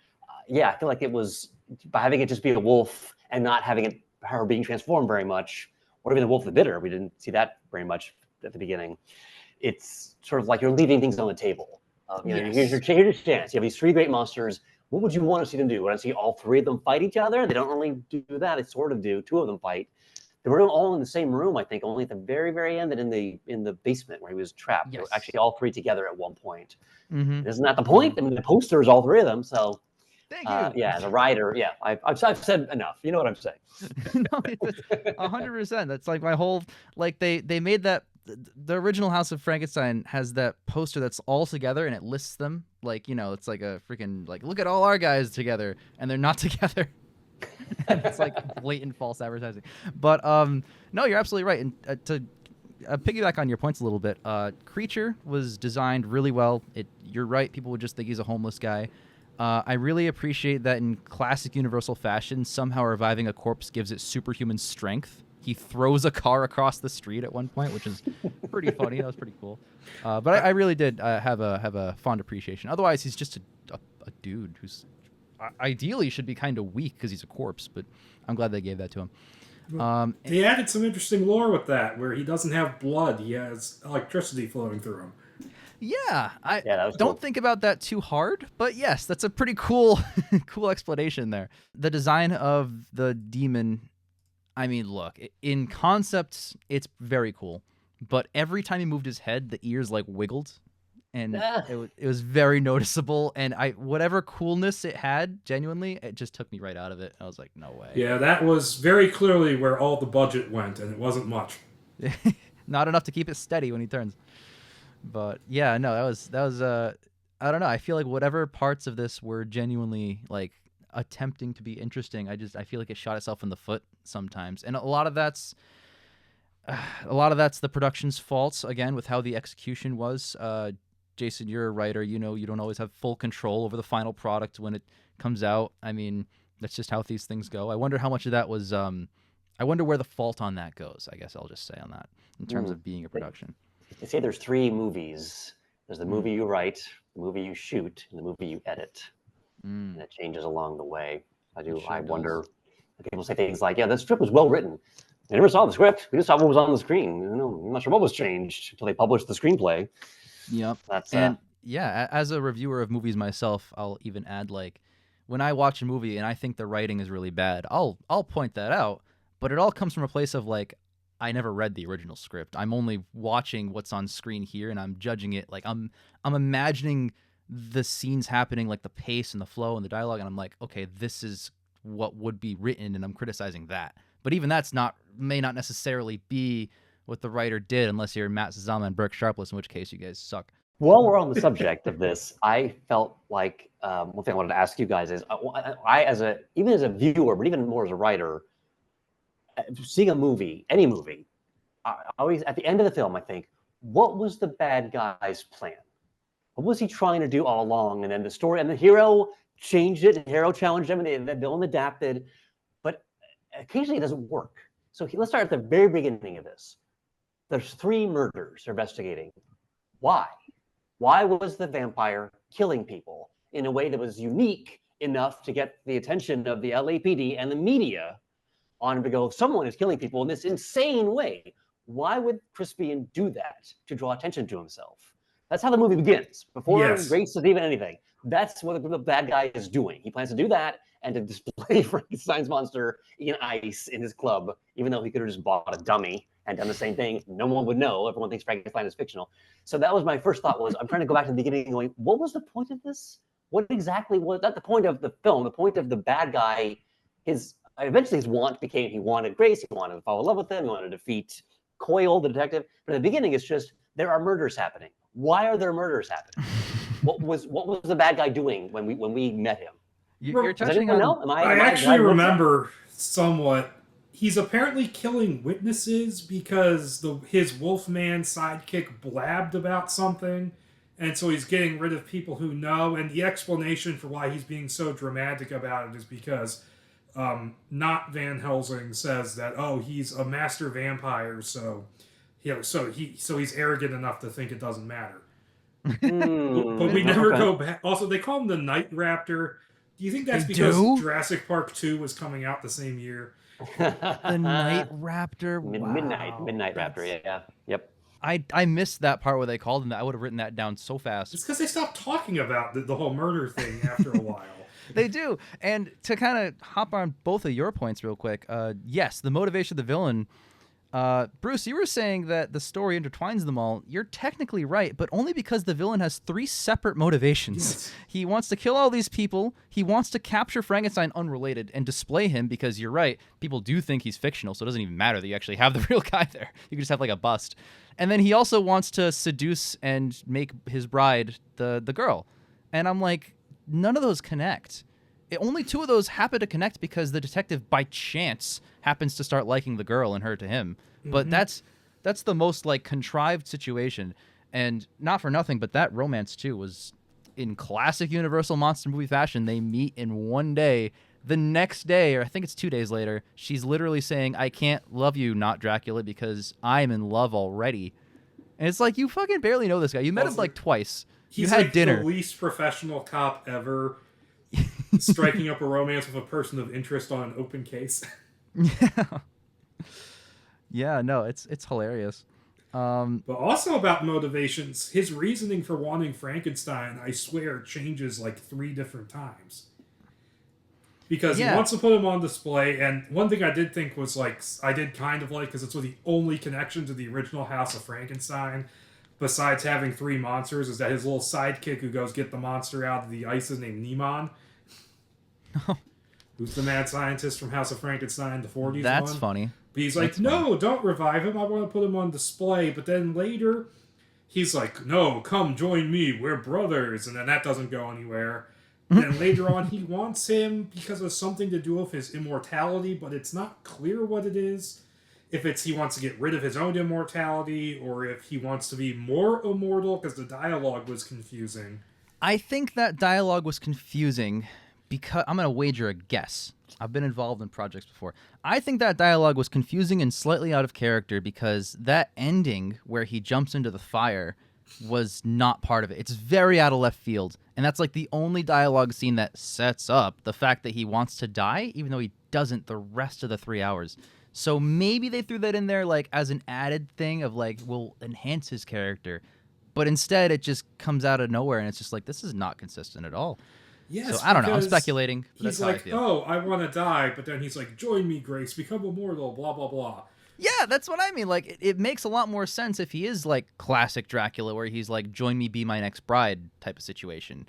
I feel like it was, by having it just be a wolf and not having her being transformed very much, or even the wolf that bit her. We didn't see that very much at the beginning. It's sort of like you're leaving things on the table. Here's your chance. You have these three great monsters. What would you want to see them do? Want to see all three of them fight each other? They don't really do that. They sort of do. Two of them fight. They were all in the same room, I think, only at the very, very end and in the basement where he was trapped. Yes. They were actually all three together at one point. Isn't that the point? I mean, the poster is all three of them. So, thank you. The rider. Yeah, I've said enough. You know what I'm saying? No, 100%. That's like my whole, like they made that the original House of Frankenstein has that poster that's all together and it lists them like, it's like a freaking like, look at all our guys together, and they're not together. And it's like blatant false advertising. But no, you're absolutely right. And to piggyback on your points a little bit, Creature was designed really well. You're right. People would just think he's a homeless guy. I really appreciate that in classic Universal fashion, somehow reviving a corpse gives it superhuman strength. He throws a car across the street at one point, which is pretty funny. That was pretty cool. But I really did have a fond appreciation. Otherwise, he's just a dude who's ideally should be kind of weak because he's a corpse. But I'm glad they gave that to him. They added some interesting lore with that, where he doesn't have blood; he has electricity flowing through him. Yeah, that was don't cool. think about that too hard, but yes, that's a pretty cool, cool explanation there. The design of the demon. I mean, look, in concept, it's very cool. But every time he moved his head, the ears like wiggled, and it was very noticeable. And whatever coolness it had, genuinely, it just took me right out of it. I was like, no way. Yeah, that was very clearly where all the budget went, and it wasn't much. Not enough to keep it steady when he turns. But yeah, no, that was I don't know. I feel like whatever parts of this were genuinely like attempting to be interesting, I feel like it shot itself in the foot sometimes, and a lot of that's the production's fault, again, with how the execution was. Jason, you're a writer, you don't always have full control over the final product when it comes out. I mean, that's just how these things go. I wonder how much of that was I wonder where the fault on that goes, I guess I'll just say on that, in terms of being a production. They say there's 3 movies. There's the movie you write, the movie you shoot, and the movie you edit. And it changes along the way. I wonder. People say things like, "Yeah, this script was well written. I never saw the script. We just saw what was on the screen. I'm not sure what was changed until they published the screenplay." Yep. As a reviewer of movies myself, I'll even add, like, when I watch a movie and I think the writing is really bad, I'll point that out. But it all comes from a place of like, I never read the original script. I'm only watching what's on screen here, and I'm judging it. Like I'm imagining the scenes happening, like the pace and the flow and the dialogue, and I'm like, okay, this is what would be written, and I'm criticizing that. But even that's may not necessarily be what the writer did, unless you're Matt Sazama and Burke Sharpless, in which case you guys suck. While we're on the subject of this, I felt like one thing I wanted to ask you guys is, even as a viewer, but even more as a writer, seeing a movie, any movie, I always at the end of the film, I think, what was the bad guy's plan? What was he trying to do all along? And then the story, and the hero changed it. The hero challenged him, and the villain adapted. But occasionally it doesn't work. So let's start at the very beginning of this. There's 3 murders they're investigating. Why? Why was the vampire killing people in a way that was unique enough to get the attention of the LAPD and the media on him to go, someone is killing people in this insane way? Why would Crispian do that to draw attention to himself? That's how the movie begins. Before race is even anything. That's what the bad guy is doing. He plans to do that and to display Frankenstein's monster in ice in his club, even though he could have just bought a dummy and done the same thing. No one would know. Everyone thinks Frankenstein is fictional. So that was my first thought. I'm trying to go back to the beginning and going, what was the point of this? What exactly was that? The point of the film, the point of the bad guy, eventually his want became, he wanted Grace, he wanted to fall in love with him, he wanted to defeat Coyle, the detective. But in the beginning, it's just, there are murders happening. Why are there murders happening? What was the bad guy doing when we met him? You're touching on. I actually remember somewhat. He's apparently killing witnesses because his Wolfman sidekick blabbed about something, and so he's getting rid of people who know. And the explanation for why he's being so dramatic about it is because not Van Helsing says that, he's a master vampire, so he's arrogant enough to think it doesn't matter. But we never go back. Also, they call him the Night Raptor. Do you think that's because Jurassic Park 2 was coming out the same year? The Night Raptor? Midnight Raptor, yeah. Yep. I missed that part where they called him that. I would have written that down so fast. It's because they stopped talking about the whole murder thing after a while. They do. And to kind of hop on both of your points real quick, yes, the motivation of the villain, Bruce, you were saying that the story intertwines them all. You're technically right, but only because the villain has 3 separate motivations. Yes. He wants to kill all these people. He wants to capture Frankenstein unrelated and display him because you're right. People do think he's fictional, so it doesn't even matter that you actually have the real guy there. You can just have like a bust. And then he also wants to seduce and make his bride the girl. And I'm like, none of those connect. Only 2 of those happen to connect because the detective, by chance, happens to start liking the girl and her to him. But that's the most like contrived situation, and not for nothing, but that romance too was in classic Universal monster movie fashion. They meet in one day. The next day, or I think it's 2 days later, she's literally saying, "I can't love you, not Dracula, because I'm in love already." And it's like, you fucking barely know this guy. You met him like twice. You had like dinner. The least professional cop ever, striking up a romance with a person of interest on an open case. Yeah. Yeah, no, it's hilarious. But also about motivations, his reasoning for wanting Frankenstein, I swear, changes like 3 different times. Because he wants to put him on display, and one thing I did think was like, I did kind of like, because it's the only connection to the original House of Frankenstein, besides having 3 monsters, is that his little sidekick who goes get the monster out of the ice is named Niemann. Who's the mad scientist from House of Frankenstein, the 40s That's one. funny. But he's like, no, don't revive him. I want to put him on display. But then later, he's like, no, come join me. We're brothers. And then that doesn't go anywhere. And then later on, he wants him because of something to do with his immortality, but it's not clear what it is. If it's he wants to get rid of his own immortality, or if he wants to be more immortal, because the dialogue was confusing. I think that dialogue was confusing because I'm going to wager a guess. I've been involved in projects before. I think that dialogue was confusing and slightly out of character because that ending where he jumps into the fire was not part of it. It's very out of left field. And that's like the only dialogue scene that sets up the fact that he wants to die, even though he doesn't the rest of the 3 hours. So maybe they threw that in there like as an added thing of like, we'll enhance his character. But instead it just comes out of nowhere and it's just like, this is not consistent at all. Yes, so I don't know. I'm speculating. He's like, oh, I want to die, but then he's like, join me, Grace, become immortal, blah, blah, blah. Yeah, that's what I mean. Like, it makes a lot more sense if he is like classic Dracula, where he's like, join me, be my next bride type of situation.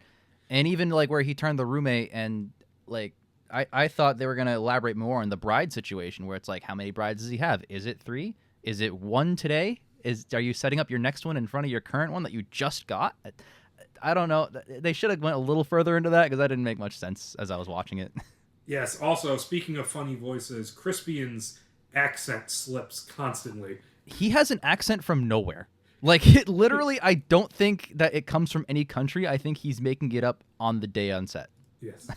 And even like where he turned the roommate and like, I thought they were going to elaborate more on the bride situation where it's like, how many brides does he have? Is it 3? Is it 1 today? Are you setting up your next one in front of your current one that you just got? I don't know. They should have went a little further into that because that didn't make much sense as I was watching it. Yes. Also, speaking of funny voices, Crispian's accent slips constantly. He has an accent from nowhere. Like, it literally, I don't think that it comes from any country. I think he's making it up on the day on set. Yes.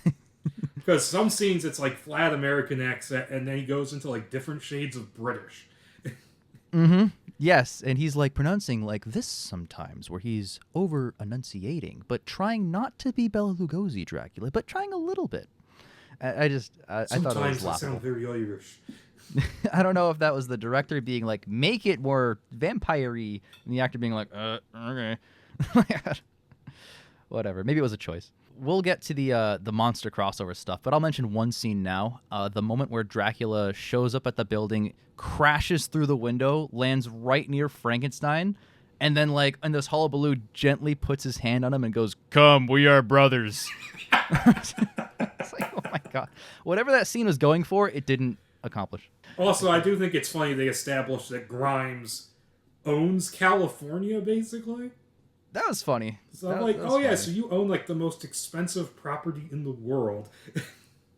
Because some scenes it's like flat American accent, and then he goes into like different shades of British. Mm-hmm. Yes, and he's like pronouncing like this sometimes, where he's over enunciating, but trying not to be Bela Lugosi Dracula, but trying a little bit. I thought it was Sometimes laughable. I sound very Irish. I don't know if that was the director being like, make it more vampire-y, and the actor being like, okay. Whatever. Maybe it was a choice. We'll get to the monster crossover stuff, but I'll mention one scene now. The moment where Dracula shows up at the building, crashes through the window, lands right near Frankenstein, and then, like, in this hullabaloo, gently puts his hand on him and goes, "Come, we are brothers." It's like, oh my god. Whatever that scene was going for, it didn't accomplish. Also, I do think it's funny they established that Grimes owns California, basically. That was funny. So I'm like, oh yeah, so you own like the most expensive property in the world.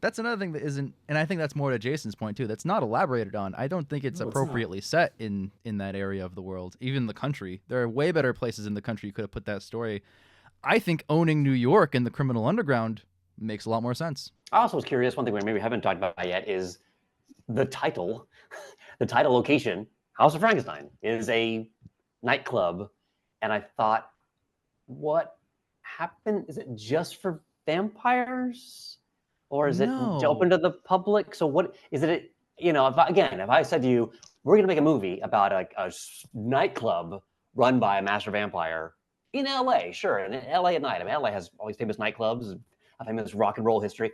That's another thing that isn't, and I think that's more to Jason's point too, that's not elaborated on. I don't think it's appropriately set in that area of the world, even the country. There are way better places in the country you could have put that story. I think owning New York and the criminal underground makes a lot more sense. I also was curious, one thing we maybe haven't talked about yet is the title. The title location, House of Frankenstein, is a nightclub. And I thought, what happened? Is it just for vampires? Or is it open to the public? So what is it? You know, if I said to you, we're going to make a movie about a nightclub run by a master vampire in LA, sure. And in LA at night. I mean, LA has all these famous nightclubs, a famous rock and roll history.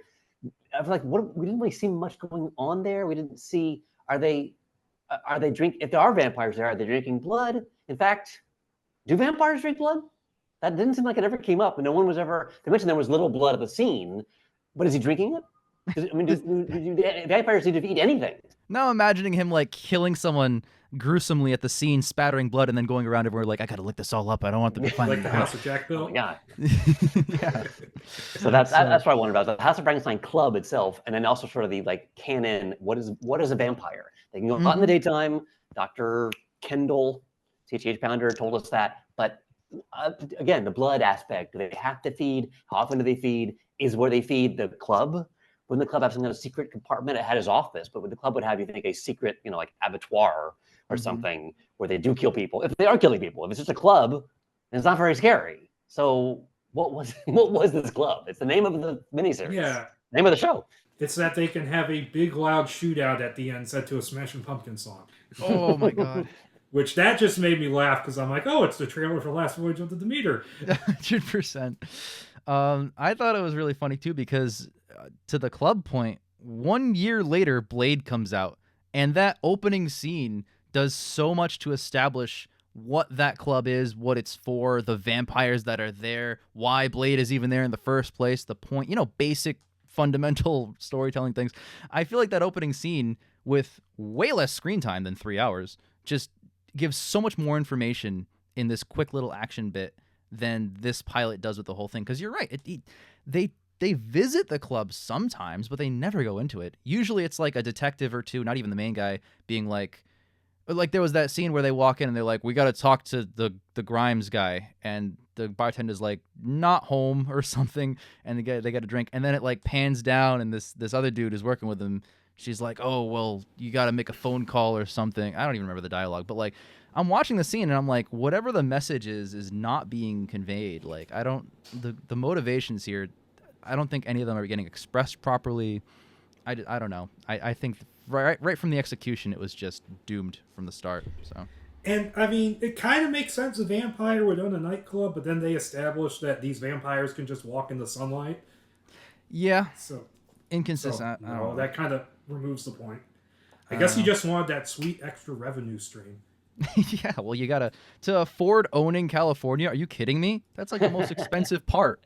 I feel like we didn't really see much going on there. We didn't see, are they are they drink? If there are vampires there, are they drinking blood? In fact, do vampires drink blood? That didn't seem like it ever came up, and no one was ever. They mentioned there was little blood at the scene, but is he drinking it? I mean, do vampires need to eat anything? Now imagining him like killing someone gruesomely at the scene, spattering blood, and then going around everywhere like, I gotta lick this all up. I don't want them to find Like me. the House of Jack Oh Bill. my god! Yeah. So that's what I wondered about the House of Frankenstein club itself, and then also sort of the like canon. What is a vampire? They can go out in the daytime. Dr. Kendall, CHH Pounder, told us that, but again, the blood aspect. Do they have to feed? How often do they feed? Is where they feed the club? Wouldn't the club have some kind of secret compartment? It had his office, but would the club would have, you think, a secret, like abattoir or something where they do kill people? If they are killing people, if it's just a club, then it's not very scary. So what was this club? It's the name of the miniseries. Yeah. Name of the show. It's that they can have a big loud shootout at the end set to a Smashing Pumpkins song. Oh my god. Which that just made me laugh because I'm like, oh, it's the trailer for Last Voyage of the Demeter. 100%. I thought it was really funny too because to the club point, 1 year later, Blade comes out, and that opening scene does so much to establish what that club is, what it's for, the vampires that are there, why Blade is even there in the first place, the point, basic fundamental storytelling things. I feel like that opening scene with way less screen time than 3 hours just gives so much more information in this quick little action bit than this pilot does with the whole thing. Because you're right, they visit the club sometimes, but they never go into it. Usually it's like a detective or two, not even the main guy, being like there was that scene where they walk in and they're like, we got to talk to the Grimes guy, and the bartender's like, not home or something, and they get a drink, and then it like pans down and this other dude is working with them. She's like, oh, well, you got to make a phone call or something. I don't even remember the dialogue, but like I'm watching the scene and I'm like, whatever the message is not being conveyed. Like the motivations here, I don't think any of them are getting expressed properly. I don't know. I think right from the execution, it was just doomed from the start. So. And, I mean, it kind of makes sense a vampire would own a nightclub, but then they established that these vampires can just walk in the sunlight. Yeah. So inconsistent. That kind of removes the point. I guess you just wanted that sweet extra revenue stream. Yeah, well, you gotta to afford owning California. Are you kidding me? That's like the most expensive part.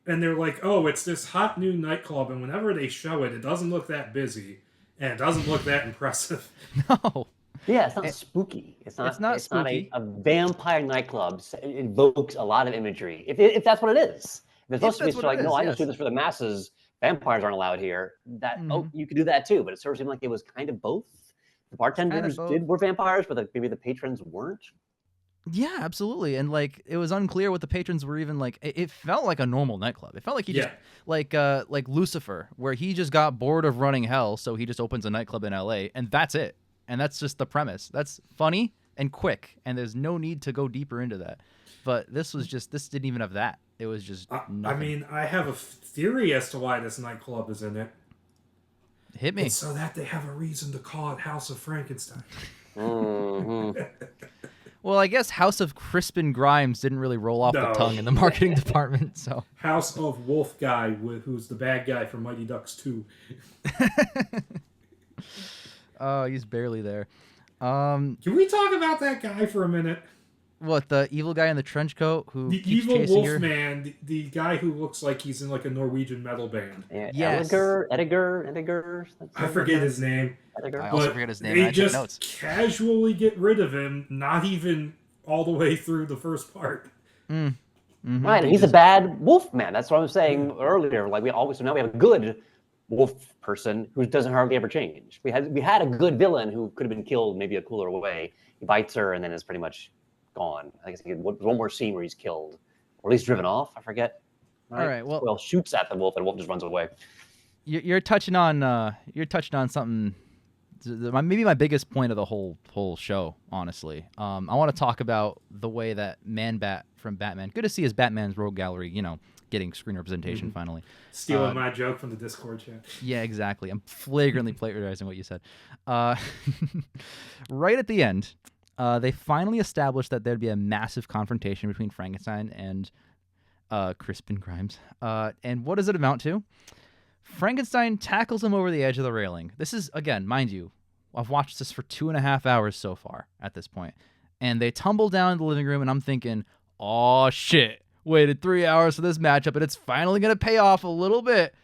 And they're like, oh, it's this hot new nightclub, and whenever they show it, it doesn't look that busy, and it doesn't look that impressive. No. Yeah, it's not spooky. It's not spooky. a vampire nightclub. It evokes a lot of imagery. If that's what it is. If it's supposed to be like, no, I just do this for the masses. Vampires aren't allowed here. You could do that too, but it sort of seemed like it was kind of both. The bartenders were vampires, but maybe the patrons weren't. Yeah, absolutely. And like it was unclear what the patrons were even like. It felt like a normal nightclub. It felt like he just like Lucifer, where he just got bored of running hell, so he just opens a nightclub in LA, and that's it. And that's just the premise. That's funny and quick, and there's no need to go deeper into that. But this didn't even have that. It was just nothing. I mean, I have a theory as to why this nightclub is in it. Hit me. It's so that they have a reason to call it House of Frankenstein. Mm-hmm. Well, I guess House of Crispin Grimes didn't really roll off the tongue in the marketing department. So House of Wolf Guy, who's the bad guy from Mighty Ducks 2. Oh, he's barely there. Can we talk about that guy for a minute? What, the evil guy in the trench coat who the keeps evil chasing Wolfman, the guy who looks like he's in like a Norwegian metal band. Yes. Edgar. I forget his name. Edgar. I also forget his name. They I just took notes. casually get rid of him, not even all the way through the first part. Mm-hmm. Right, and he's a bad wolf man. That's what I was saying earlier. Like so now we have a good wolf person who doesn't hardly ever change. We had a good villain who could have been killed maybe a cooler way. He bites her and then is pretty much gone. I guess one more scene where he's killed, or at least driven off. I forget. All right. Well, shoots at the wolf, and the wolf just runs away. You're touching on something. Maybe my biggest point of the whole show, honestly. I want to talk about the way that Man-Bat from Batman. Good to see his Batman's Rogue Gallery, getting screen representation finally. Stealing my joke from the Discord chat. Yeah, exactly. I'm flagrantly plagiarizing what you said. Right at the end, they finally established that there'd be a massive confrontation between Frankenstein and Crispin Grimes. And what does it amount to? Frankenstein tackles him over the edge of the railing. This is, again, mind you, I've watched this for 2.5 hours so far at this point. And they tumble down in the living room, and I'm thinking, oh, shit. Waited 3 hours for this matchup, and it's finally going to pay off a little bit.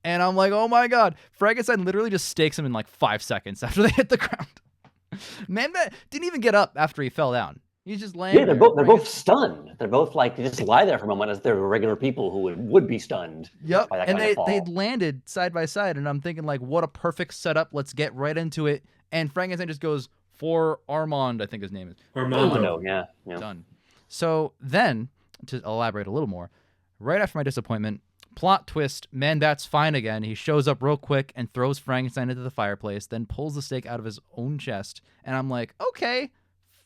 And I'm like, oh, my God. Frankenstein literally just stakes him in like 5 seconds after they hit the ground. Man, that didn't even get up after he fell down. He's just laying Yeah, they're both stunned. They're both like, they just lie there for a moment as they're regular people who would be stunned. Yep. By that And kind of fall. they landed side by side, and I'm thinking, like, what a perfect setup. Let's get right into it. And Frankenstein just goes for Armand, I think his name is. Armando. Yeah. Done. So then, to elaborate a little more, right after my disappointment, plot twist, Man-Bat's fine again. He shows up real quick and throws Frankenstein into the fireplace, then pulls the stake out of his own chest. And I'm like, okay,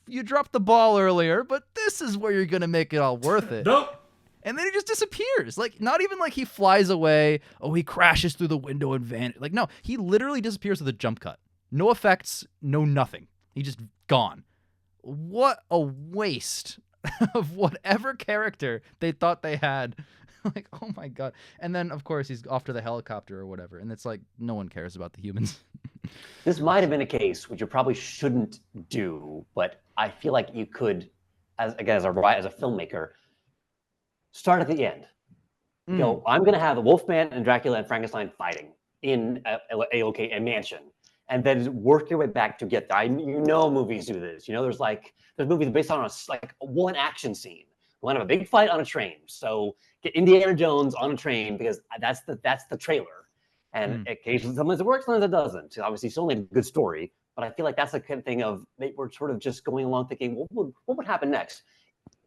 you dropped the ball earlier, but this is where you're going to make it all worth it. Nope. And then he just disappears. Like, not even like he flies away. Oh, he crashes through the window and vanishes. Like, no, he literally disappears with a jump cut. No effects, no nothing. He just gone. What a waste of whatever character they thought they had. Like, oh my God. And then, of course, he's off to the helicopter or whatever. And it's like, no one cares about the humans. This might have been a case which you probably shouldn't do, but I feel like you could, as a filmmaker, start at the end. You know, I'm going to have the Wolfman and Dracula and Frankenstein fighting in a mansion, and then work your way back to get there. Movies do this. You know, there's movies based on one action scene. We want to have a big fight on a train, so get Indiana Jones on a train because that's the trailer. And occasionally, sometimes it works, sometimes it doesn't. So obviously, it's only a good story, but I feel like that's the kind of thing of they were sort of just going along thinking, what would happen next?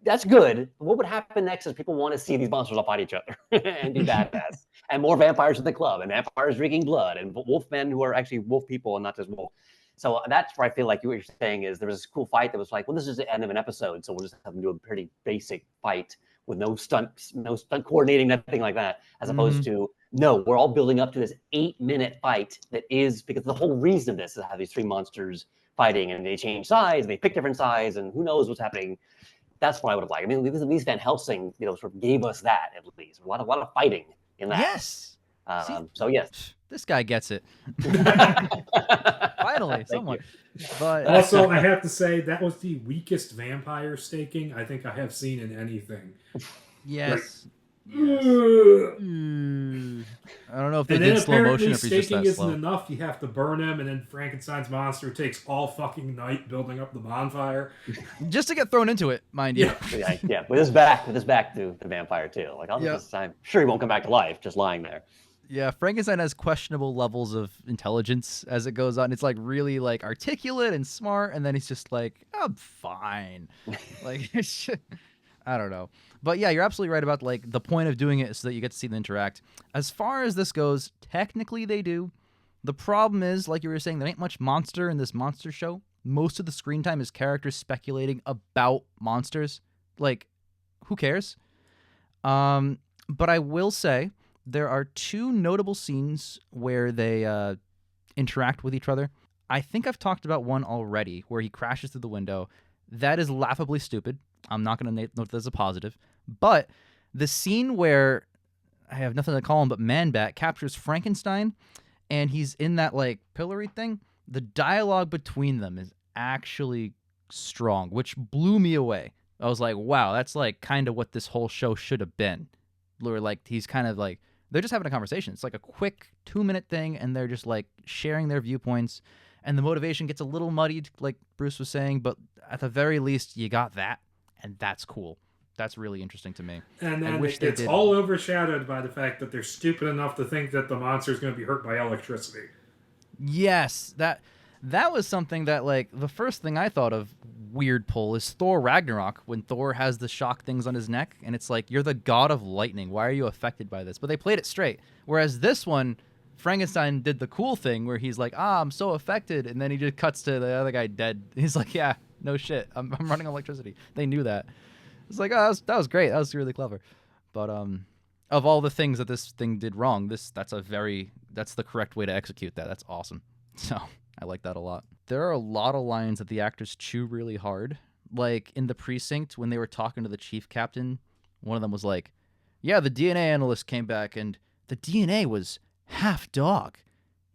That's good. What would happen next is people want to see these monsters all fight each other and be badass, and more vampires in the club, and vampires drinking blood, and wolfmen who are actually wolf people and not just wolf. So that's where I feel like what you're saying is there was this cool fight that was like, well, this is the end of an episode, so we'll just have them do a pretty basic fight with no stunt coordinating, nothing like that, as opposed to, no, we're all building up to this 8-minute fight that is, because the whole reason of this is to have these three monsters fighting, and they change size, they pick different size, and who knows what's happening. That's what I would have liked. I mean, at least Van Helsing, sort of gave us that at least. A lot of fighting in that. Yes. So yes, this guy gets it. Finally, someone. But Also, I have to say that was the weakest vampire staking I think I have seen in anything. yes. Ugh. I don't know if they And did then slow motion apparently or if he's just staking that isn't slow. enough. You have to burn him, and then Frankenstein's monster takes all fucking night building up the bonfire. Just to get thrown into it, mind you. yeah. With his back to the vampire too. Like, I'm sure he won't come back to life, just lying there. Yeah, Frankenstein has questionable levels of intelligence as it goes on. It's like really like articulate and smart, and then he's just like, I'm fine. Like, I don't know. But yeah, you're absolutely right about like the point of doing it is so that you get to see them interact. As far as this goes, technically they do. The problem is, like you were saying, there ain't much monster in this monster show. Most of the screen time is characters speculating about monsters. Like, who cares? But I will say there are two notable scenes where they interact with each other. I think I've talked about one already where he crashes through the window. That is laughably stupid. I'm not going to note that as a positive. But the scene where, I have nothing to call him but Man-Bat, captures Frankenstein, and he's in that, like, pillory thing, the dialogue between them is actually strong, which blew me away. I was like, wow, that's, like, kind of what this whole show should have been. Where, like, he's kind of, like, they're just having a conversation. It's like a quick 2-minute thing, and they're just, like, sharing their viewpoints, and the motivation gets a little muddied, like Bruce was saying, but at the very least, you got that. And that's cool. That's really interesting to me. And then it's all overshadowed by the fact that they're stupid enough to think that the monster is going to be hurt by electricity. Yes, that was something that, like, the first thing I thought of weird pull is Thor Ragnarok, when Thor has the shock things on his neck, and it's like, you're the god of lightning. Why are you affected by this? But they played it straight. Whereas this one, Frankenstein did the cool thing where he's like, I'm so affected, and then he just cuts to the other guy dead. He's like, yeah, no shit, I'm running on electricity. They knew that. It's like, oh, that was great. That was really clever. But of all the things that this thing did wrong, that's the correct way to execute that. That's awesome. So I like that a lot. There are a lot of lines that the actors chew really hard. Like in the precinct when they were talking to the chief captain, one of them was like, yeah, the DNA analyst came back and the DNA was half dog.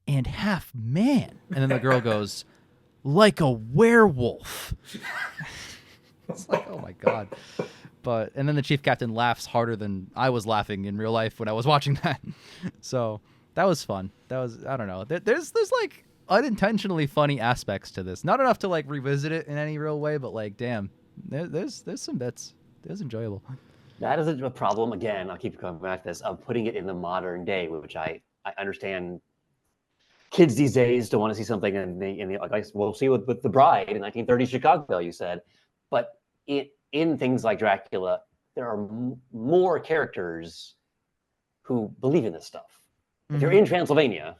and half man. And then the girl goes, like a werewolf. It's like, oh my God. And then the chief captain laughs harder than I was laughing in real life when I was watching that. So that was fun. I don't know. There's like unintentionally funny aspects to this. Not enough to like revisit it in any real way, but like, damn, there's some bits. It was enjoyable. That is a problem. Again, I'll keep coming back to this, of putting it in the modern day, which I understand. Kids these days don't want to see something in the like we'll see with The Bride in 1930 Chicago, you said. But in things like Dracula, there are more characters who believe in this stuff. Mm-hmm. If you're in Transylvania,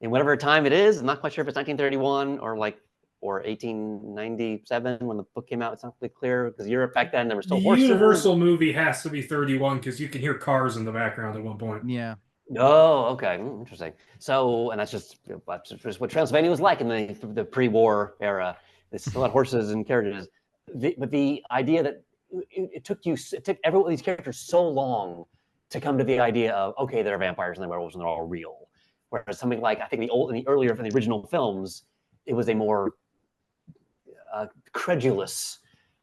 in whatever time it is, I'm not quite sure if it's 1931 or 1897 when the book came out. It's not really clear because Europe back then there were still horses. The Universal movie has to be 31 because you can hear cars in the background at one point. Yeah. Oh, okay, interesting. So, and that's just what Transylvania was like in the pre-war era. It's a lot of horses and carriages. But the idea that it took every one of these characters so long to come to the idea of, okay, they're vampires and they're werewolves and they're all real. Whereas something like, I think in the original films, it was a more credulous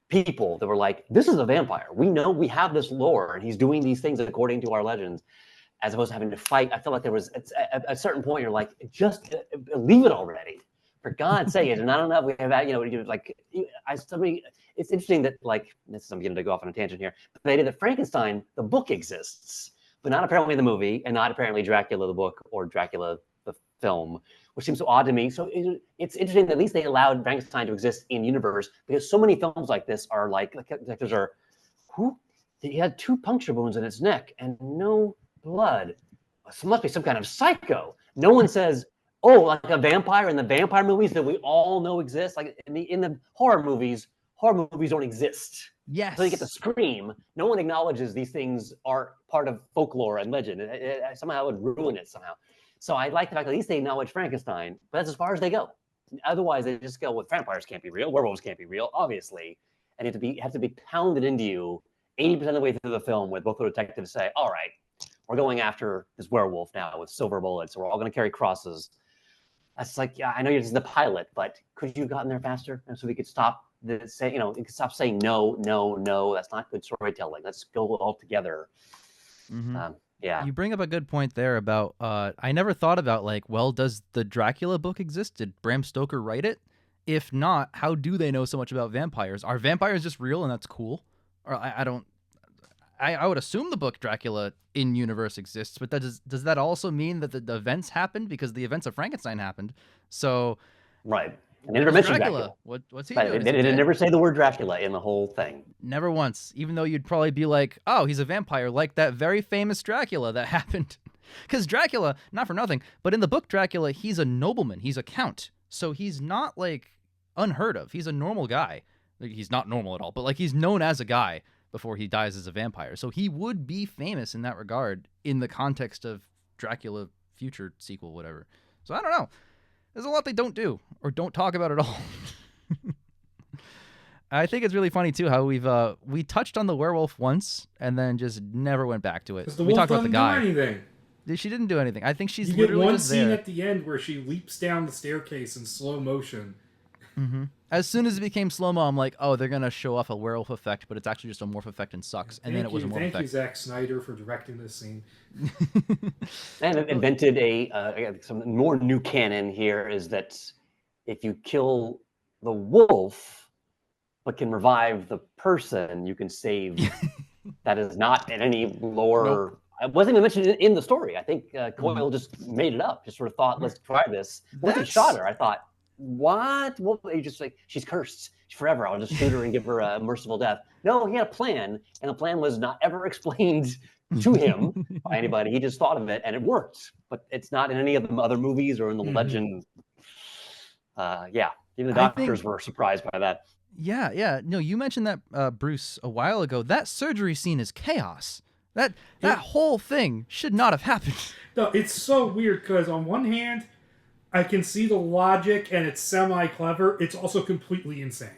people that were like, this is a vampire. We know we have this lore and he's doing these things according to our legends, as opposed to having to fight. I felt like there was at a certain point, you're like, just leave it already. For God's sake, and I don't know if we have that, it's interesting that, like, I'm going to go off on a tangent here, but the idea that Frankenstein, the book exists, but not apparently the movie, and not apparently Dracula the book or Dracula the film, which seems so odd to me. So it's interesting that at least they allowed Frankenstein to exist in universe, because so many films like this are like there's he had 2 puncture wounds in his neck and no blood. So must be some kind of psycho. No one says, oh, like a vampire in the vampire movies that we all know exist. Like in the horror movies don't exist. Yes. So you get to Scream. No one acknowledges these things are part of folklore and legend. Somehow it would ruin it somehow. So I like the fact that at least they acknowledge Frankenstein, but that's as far as they go. Otherwise, they just go, well, vampires can't be real, werewolves can't be real, obviously. And it have to be pounded into you 80% of the way through the film with both the detectives say, all right, we're going after this werewolf now with silver bullets. We're all going to carry crosses. That's like, yeah, I know you're just the pilot, but could you have gotten there faster? And so we could stop stop saying no. That's not good storytelling. Let's go all together. Mm-hmm. Yeah. You bring up a good point there about, I never thought about does the Dracula book exist? Did Bram Stoker write it? If not, how do they know so much about vampires? Are vampires just real and that's cool? Or I would assume the book Dracula in universe exists, but does that also mean that the events happened because the events of Frankenstein happened? So, right. And they never mentioned Dracula. What's he right. doing? They didn't never say the word Dracula in the whole thing. Never once. Even though you'd probably be like, oh, he's a vampire, like that very famous Dracula that happened. Because Dracula, not for nothing, but in the book Dracula, he's a nobleman. He's a count. So he's not unheard of. He's a normal guy. He's not normal at all, but he's known as a guy before he dies as a vampire. So he would be famous in that regard in the context of Dracula future sequel, whatever. So I don't know. There's a lot they don't do or don't talk about at all. I think it's really funny too how we touched on the werewolf once and then just never went back to it. We talked about the guy. Anything. She didn't do anything. I think she's you literally get one just scene there. at the end where she leaps down the staircase in slow motion. Mm-hmm. As soon as it became slow-mo, I'm like, oh, they're going to show off a werewolf effect, but it's actually just a morph effect and sucks. And then it was a morph effect. Thank you, Zack Snyder, for directing this scene. And invented some more new canon here is that if you kill the wolf but can revive the person, you can save. That is not in any lore. Nope. It wasn't even mentioned in the story. I think Coyle just made it up. Just sort of thought, let's try this. Once he shot her, I thought, what? Well, you just she's cursed forever. I'll just shoot her and give her a merciful death. No, he had a plan, and the plan was not ever explained to him by anybody. He just thought of it, and it worked. But it's not in any of the other movies or in the legend. Yeah, even the doctors were surprised by that. Yeah. No, you mentioned that, Bruce, a while ago. That surgery scene is chaos. That whole thing should not have happened. No, it's so weird because on one hand, I can see the logic and it's semi-clever. It's also completely insane.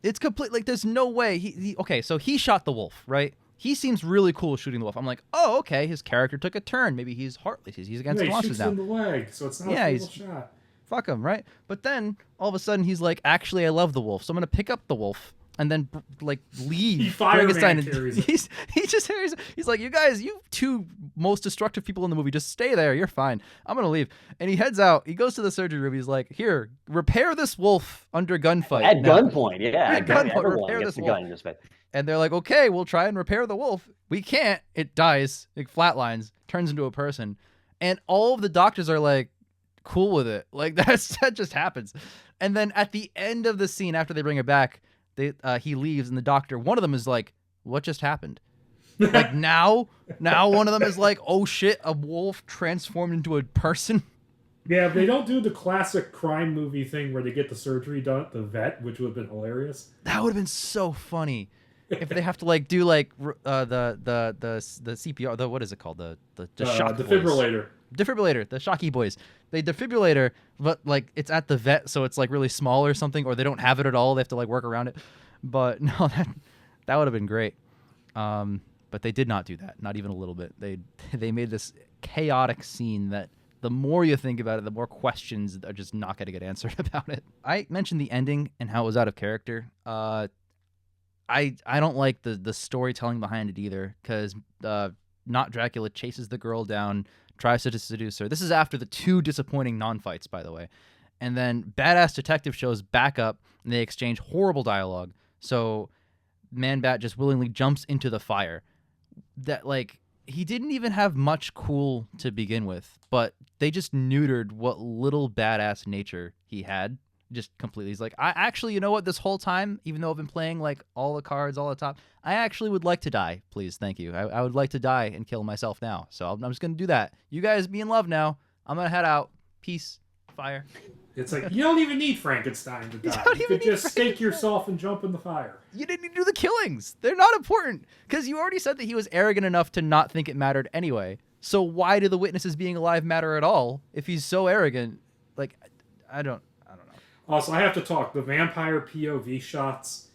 It's complete. There's no way. Okay, so he shot the wolf, right? he seems really cool shooting the wolf. I'm like, oh, okay, his character took a turn. Maybe he's heartless. He's against he monsters shoots now. in the leg, so it's not a fatal shot. Fuck him, right? But then all of a sudden he's like, actually, I love the wolf, so I'm gonna pick up the wolf and then like leave. He Fireman Frankenstein. carries it. He's like, you guys, you two most destructive people in the movie, just stay there. You're fine. I'm gonna leave. And he heads out. He goes to the surgery room. He's like, here, repair this wolf under gunfight. At gunpoint, yeah. At gunpoint, everyone repair gets this a wolf. gun in this fight. And they're like, okay, we'll try and repair the wolf. We can't. It dies. It flatlines, turns into a person. And all of the doctors are like, cool with it. Like that just happens. And then at the end of the scene, after they bring it back, he leaves, and the doctor, one of them is like, what just happened? Like now one of them is like, oh shit, a wolf transformed into a person. Yeah, they don't do the classic crime movie thing where they get the surgery done at the vet, which would have been hilarious. That would have been so funny. If they have to like do like the CPR, what is it called? The shock defibrillator. Defibrillator, the shocky boys. They defibrillator, but like it's at the vet, so it's like really small or something, or they don't have it at all. They have to like work around it. But no, that would have been great. But they did not do that, not even a little bit. They made this chaotic scene that the more you think about it, the more questions are just not going to get answered about it. I mentioned the ending and how it was out of character. I don't like the storytelling behind it either, because not Dracula chases the girl down, tries to seduce her. This is after the 2 disappointing non-fights, by the way. And then badass detective shows back up, and they exchange horrible dialogue. So Man-Bat just willingly jumps into the fire. That, like, he didn't even have much cool to begin with, but they just neutered what little badass nature he had. Just completely. He's like, I actually, you know what, this whole time, even though I've been playing like all the cards, all the top, I actually would like to die. Please, thank you. I would like to die and kill myself now. So I'm just going to do that. You guys be in love now. I'm going to head out. Peace. Fire. It's like, you don't even need Frankenstein to die. You could just stake yourself and jump in the fire. You didn't need to do the killings. They're not important. Because you already said that he was arrogant enough to not think it mattered anyway. So why do the witnesses being alive matter at all if he's so arrogant? Like, I don't know. Also, I have to talk. The vampire POV shots,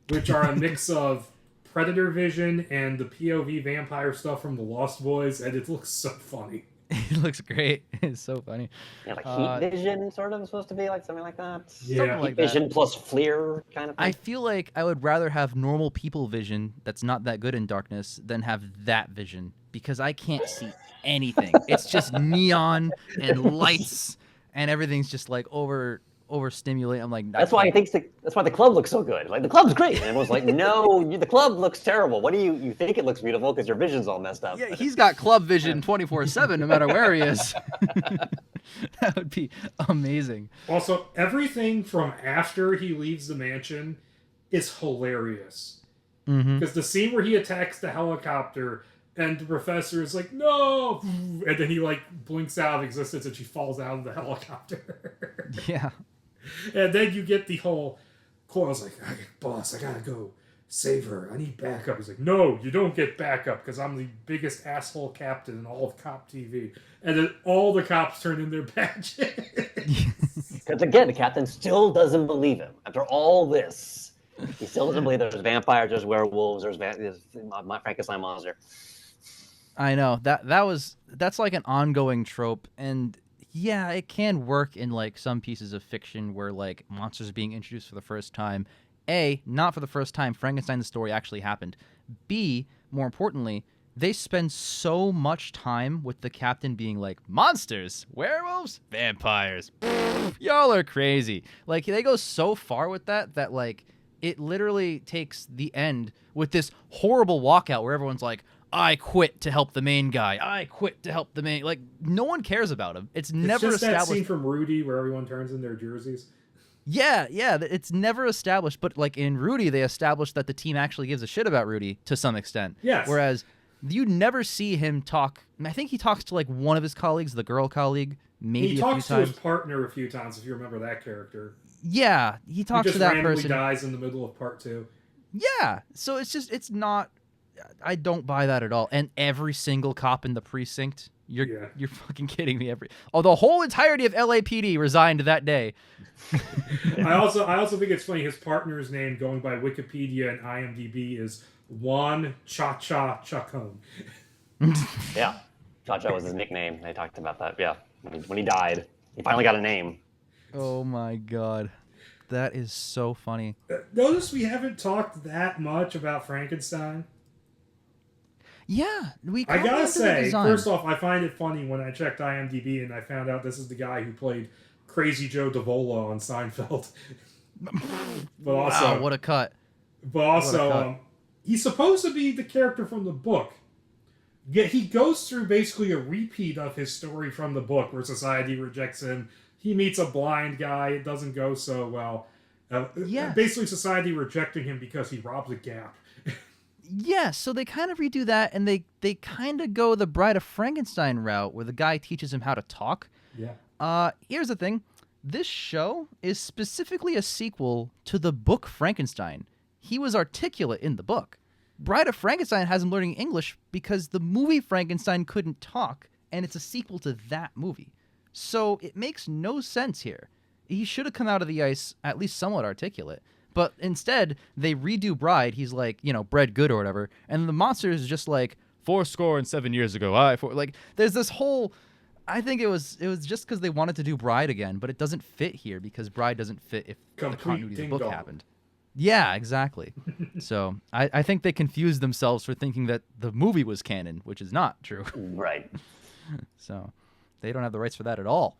which are a mix of Predator vision and the POV vampire stuff from the Lost Boys, and it looks so funny. It looks great. It's so funny. Yeah, like heat vision, sort of, supposed to be like something like that. Yeah, heat vision plus FLIR kind of thing. I feel like I would rather have normal people vision that's not that good in darkness than have that vision, because I can't see anything. It's just neon and lights, and everything's just like overstimulate. I'm like, that's why the club looks so good. Like, the club's great, and everyone's like, no, the club looks terrible. What do you think it looks beautiful because your vision's all messed up? Yeah, he's got club vision 24/7, no matter where he is. That would be amazing. Also, everything from after he leaves the mansion is hilarious. Because the scene where he attacks the helicopter and the professor is like, no! And then he like blinks out of existence and she falls out of the helicopter. Yeah. And then you get the whole Coyle's like, boss, I gotta go save her. I need backup. He's like, no, you don't get backup because I'm the biggest asshole captain in all of cop TV. And then all the cops turn in their badges. Because again, the captain still doesn't believe him. After all this, he still doesn't believe there's vampires, there's werewolves, there's my Frankenstein monster. I know. That's like an ongoing trope, and yeah, it can work in like some pieces of fiction where like monsters are being introduced for the first time. A, not for the first time. Frankenstein the story actually happened. B, more importantly, they spend so much time with the captain being like, monsters, werewolves, vampires. Y'all are crazy. Like, they go so far with that like it literally takes the end with this horrible walkout where everyone's like, I quit to help the main guy. I quit to help the main... Like, no one cares about him. It's never just established. That scene from Rudy where everyone turns in their jerseys. Yeah, it's never established. But, like, in Rudy, they established that the team actually gives a shit about Rudy to some extent. Yes. Whereas you never see him talk... I think he talks to, like, one of his colleagues, the girl colleague, maybe a few times. He talks to his partner a few times, if you remember that character. Yeah, he talks to that person. He just randomly dies in the middle of part 2. Yeah, so it's not... I don't buy that at all. And every single cop in the precinct, you're fucking kidding me. The whole entirety of LAPD resigned that day. I also think it's funny. His partner's name, going by Wikipedia and IMDb, is One Cha-Cha Chacon. Yeah. Cha-Cha was his nickname. They talked about that. Yeah. When he died, he finally got a name. Oh my god. That is so funny. Notice we haven't talked that much about Frankenstein. Yeah, we I kinda gotta into the say, design. first off, I find it funny when I checked IMDb and I found out this is the guy who played Crazy Joe Davola on Seinfeld. But also, wow, what a cut. but also, he's supposed to be the character from the book. Yet he goes through basically a repeat of his story from the book, where society rejects him. He meets a blind guy. It doesn't go so well. Yes. Basically, society rejecting him because he robbed a Gap. Yeah, so they kind of redo that, and they kind of go the Bride of Frankenstein route, where the guy teaches him how to talk. Yeah. Here's the thing. This show is specifically a sequel to the book Frankenstein. He was articulate in the book. Bride of Frankenstein has him learning English because the movie Frankenstein couldn't talk, and it's a sequel to that movie. So it makes no sense here. He should have come out of the ice at least somewhat articulate. But instead, they redo Bride. He's like, bred good or whatever. And the monster is just like, 7 years ago, like, there's this whole... I think it was just because they wanted to do Bride again, but it doesn't fit here because Bride doesn't fit if the continuity of the book happened. Yeah, exactly. So I think they confused themselves for thinking that the movie was canon, which is not true. Right. So they don't have the rights for that at all.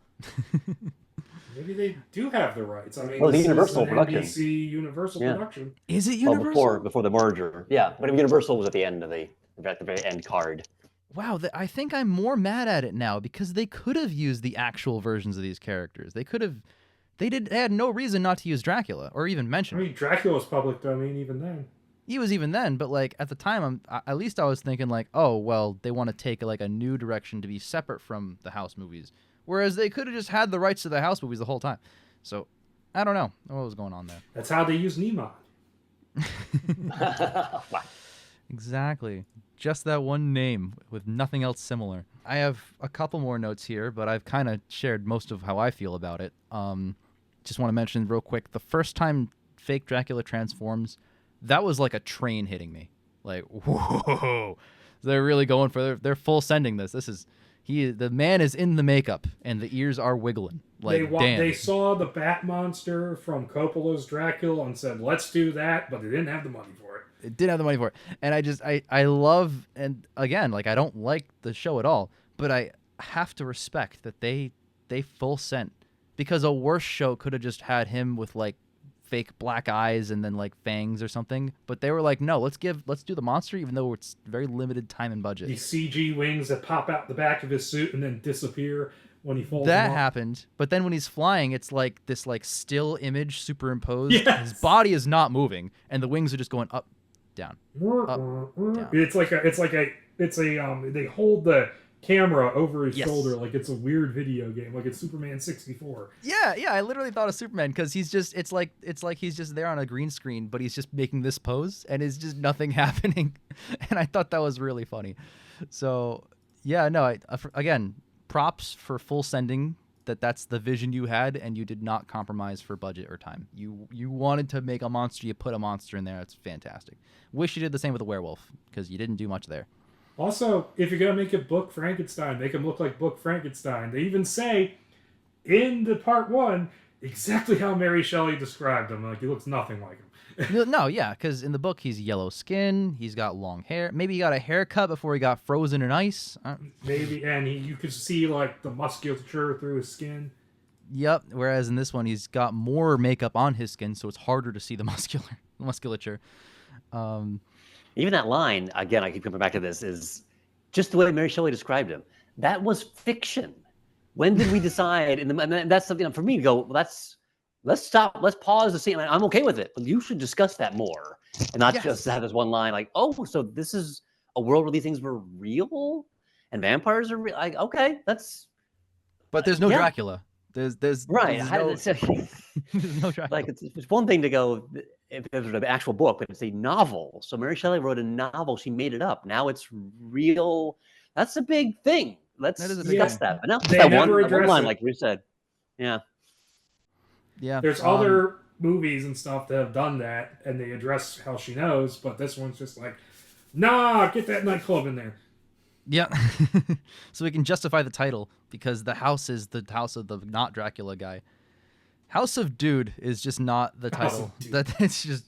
Maybe they do have the rights. I mean, well, the this Universal is an production. NBC Universal production. Is it Universal? Well, before the merger. Yeah, but Universal was at the end of the very end card. Wow, I think I'm more mad at it now because they could have used the actual versions of these characters. They could have. They had no reason not to use Dracula or even mention. I mean, Dracula's public domain even then. He was even then, but like at the time, at least I was thinking like, oh well, they want to take like a new direction to be separate from the House movies, whereas they could have just had the rights to the House movies the whole time. So I don't know what was going on there. That's how they use Neiman. Exactly. Just that one name with nothing else similar. I have a couple more notes here, but I've kind of shared most of how I feel about it. Just want to mention real quick, the first time fake Dracula transforms, that was like a train hitting me. Like, whoa. They're really going for they're full sending this. The man is in the makeup and the ears are wiggling. Like, damn. They saw the Bat Monster from Coppola's Dracula and said, let's do that, but they didn't have the money for it. It didn't have the money for it. And I love, and again, like I don't like the show at all, but I have to respect that they full sent, because a worse show could have just had him with like fake black eyes and then like fangs or something. But they were like, no, let's do the monster, even though it's very limited time and budget. These CG wings that pop out the back of his suit and then disappear when he falls. That happened, but then when he's flying, it's like this like still image superimposed. Yes. His body is not moving, and the wings are just going up, down, up, down. It's they hold the camera over his Yes. shoulder like it's a weird video game, like it's Superman 64. Yeah, I literally thought of Superman because it's like he's just there on a green screen, but he's just making this pose and it's just nothing happening, and I thought that was really funny. So yeah, no, again, props for full sending. That's the vision you had, and you did not compromise for budget or time. You wanted to make a monster, you put a monster in there. That's fantastic. Wish you did the same with a werewolf because you didn't do much there. Also, if you're going to make a book Frankenstein, make him look like Book Frankenstein. They even say in the part 1 exactly how Mary Shelley described him. Like, he looks nothing like him. No, yeah, because in the book he's yellow skin, he's got long hair. Maybe he got a haircut before he got frozen in ice. Maybe, and you could see like the musculature through his skin. Yep, whereas in this one he's got more makeup on his skin, so it's harder to see the musculature. Even that line, again, I keep coming back to this, is just the way Mary Shelley described him. That was fiction. When did we decide? And that's something for me to go, well, let's stop, let's pause the scene. I'm okay with it, but you should discuss that more and not just have this one line like, oh, so this is a world where these things were real and vampires are real. Like, okay, that's. But there's no Dracula. There's right. There's no Dracula. Like it's one thing to go if it was an actual book, but it's a novel. So Mary Shelley wrote a novel. She made it up. Now it's real. That's a big thing. Let's discuss that. But now they that never one address line, it. like we said. Yeah. Yeah. There's other movies and stuff that have done that, and they address how she knows. But this one's just like, nah, get that nightclub in there. Yeah. So we can justify the title because the house is the house of the not Dracula guy. House of Dude is just not the title. That it's just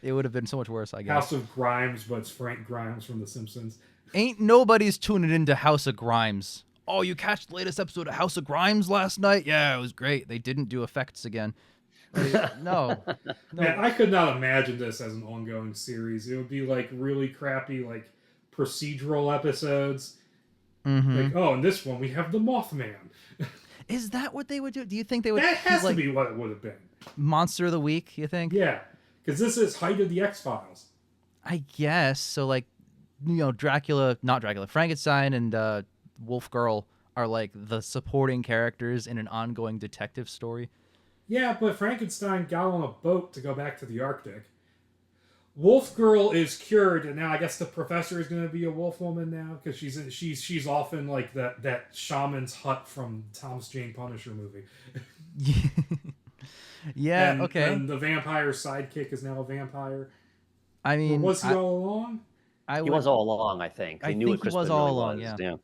it would have been so much worse, I guess. House of Grimes, but it's Frank Grimes from The Simpsons. Ain't nobody's tuning into House of Grimes. Oh, you catch the latest episode of House of Grimes last night? Yeah, it was great. They didn't do effects again. No. Man, I could not imagine this as an ongoing series. It would be like really crappy, like procedural episodes. Like, oh, in this one we have the Mothman. Is that what they would do? Do you think they would? That has like, to be what it would have been. Monster of the Week, you think? Yeah, because this is height of the X-Files. I guess so. Like, Dracula, not Dracula, Frankenstein and Wolf Girl are like the supporting characters in an ongoing detective story. Yeah, but Frankenstein got on a boat to go back to the Arctic. Wolf Girl is cured, and now I guess the professor is going to be a wolf woman now because she's off in like that shaman's hut from Thomas Jane Punisher movie. Yeah. And, okay. And the vampire sidekick is now a vampire. I mean, or was he all along? He was all along, I think. I think he was all along. Yeah.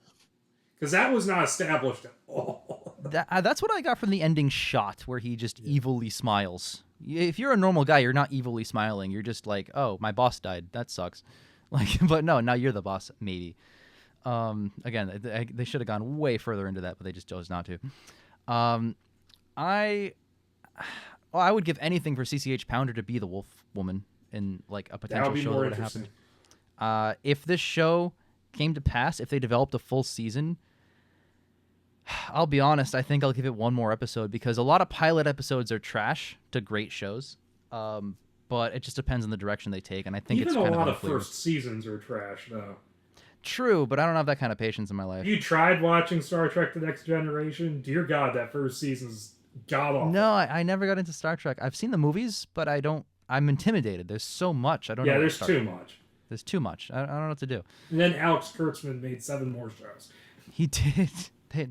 Because that was not established at all. That's what I got from the ending shot where he just evilly smiles. If you're a normal guy, you're not evilly smiling. You're just like, oh, my boss died. That sucks. Like, but no, now you're the boss, maybe. Again, they should have gone way further into that, but they just chose not to. I would give anything for CCH Pounder to be the wolf woman in like a potential show that would have happened. If this show came to pass, if they developed a full season, I'll be honest, I think I'll give it one more episode because a lot of pilot episodes are trash to great shows. But it just depends on the direction they take, and I think even it's kind a lot of of first seasons are trash though. True, but I don't have that kind of patience in my life. You tried watching Star Trek: The Next Generation? Dear God, that first season's god awful. No, I never got into Star Trek. I've seen the movies, but I'm intimidated. There's so much. I don't know. Yeah, there's too much. There's too much. I don't know what to do. And then Alex Kurtzman made 7 more shows. He did.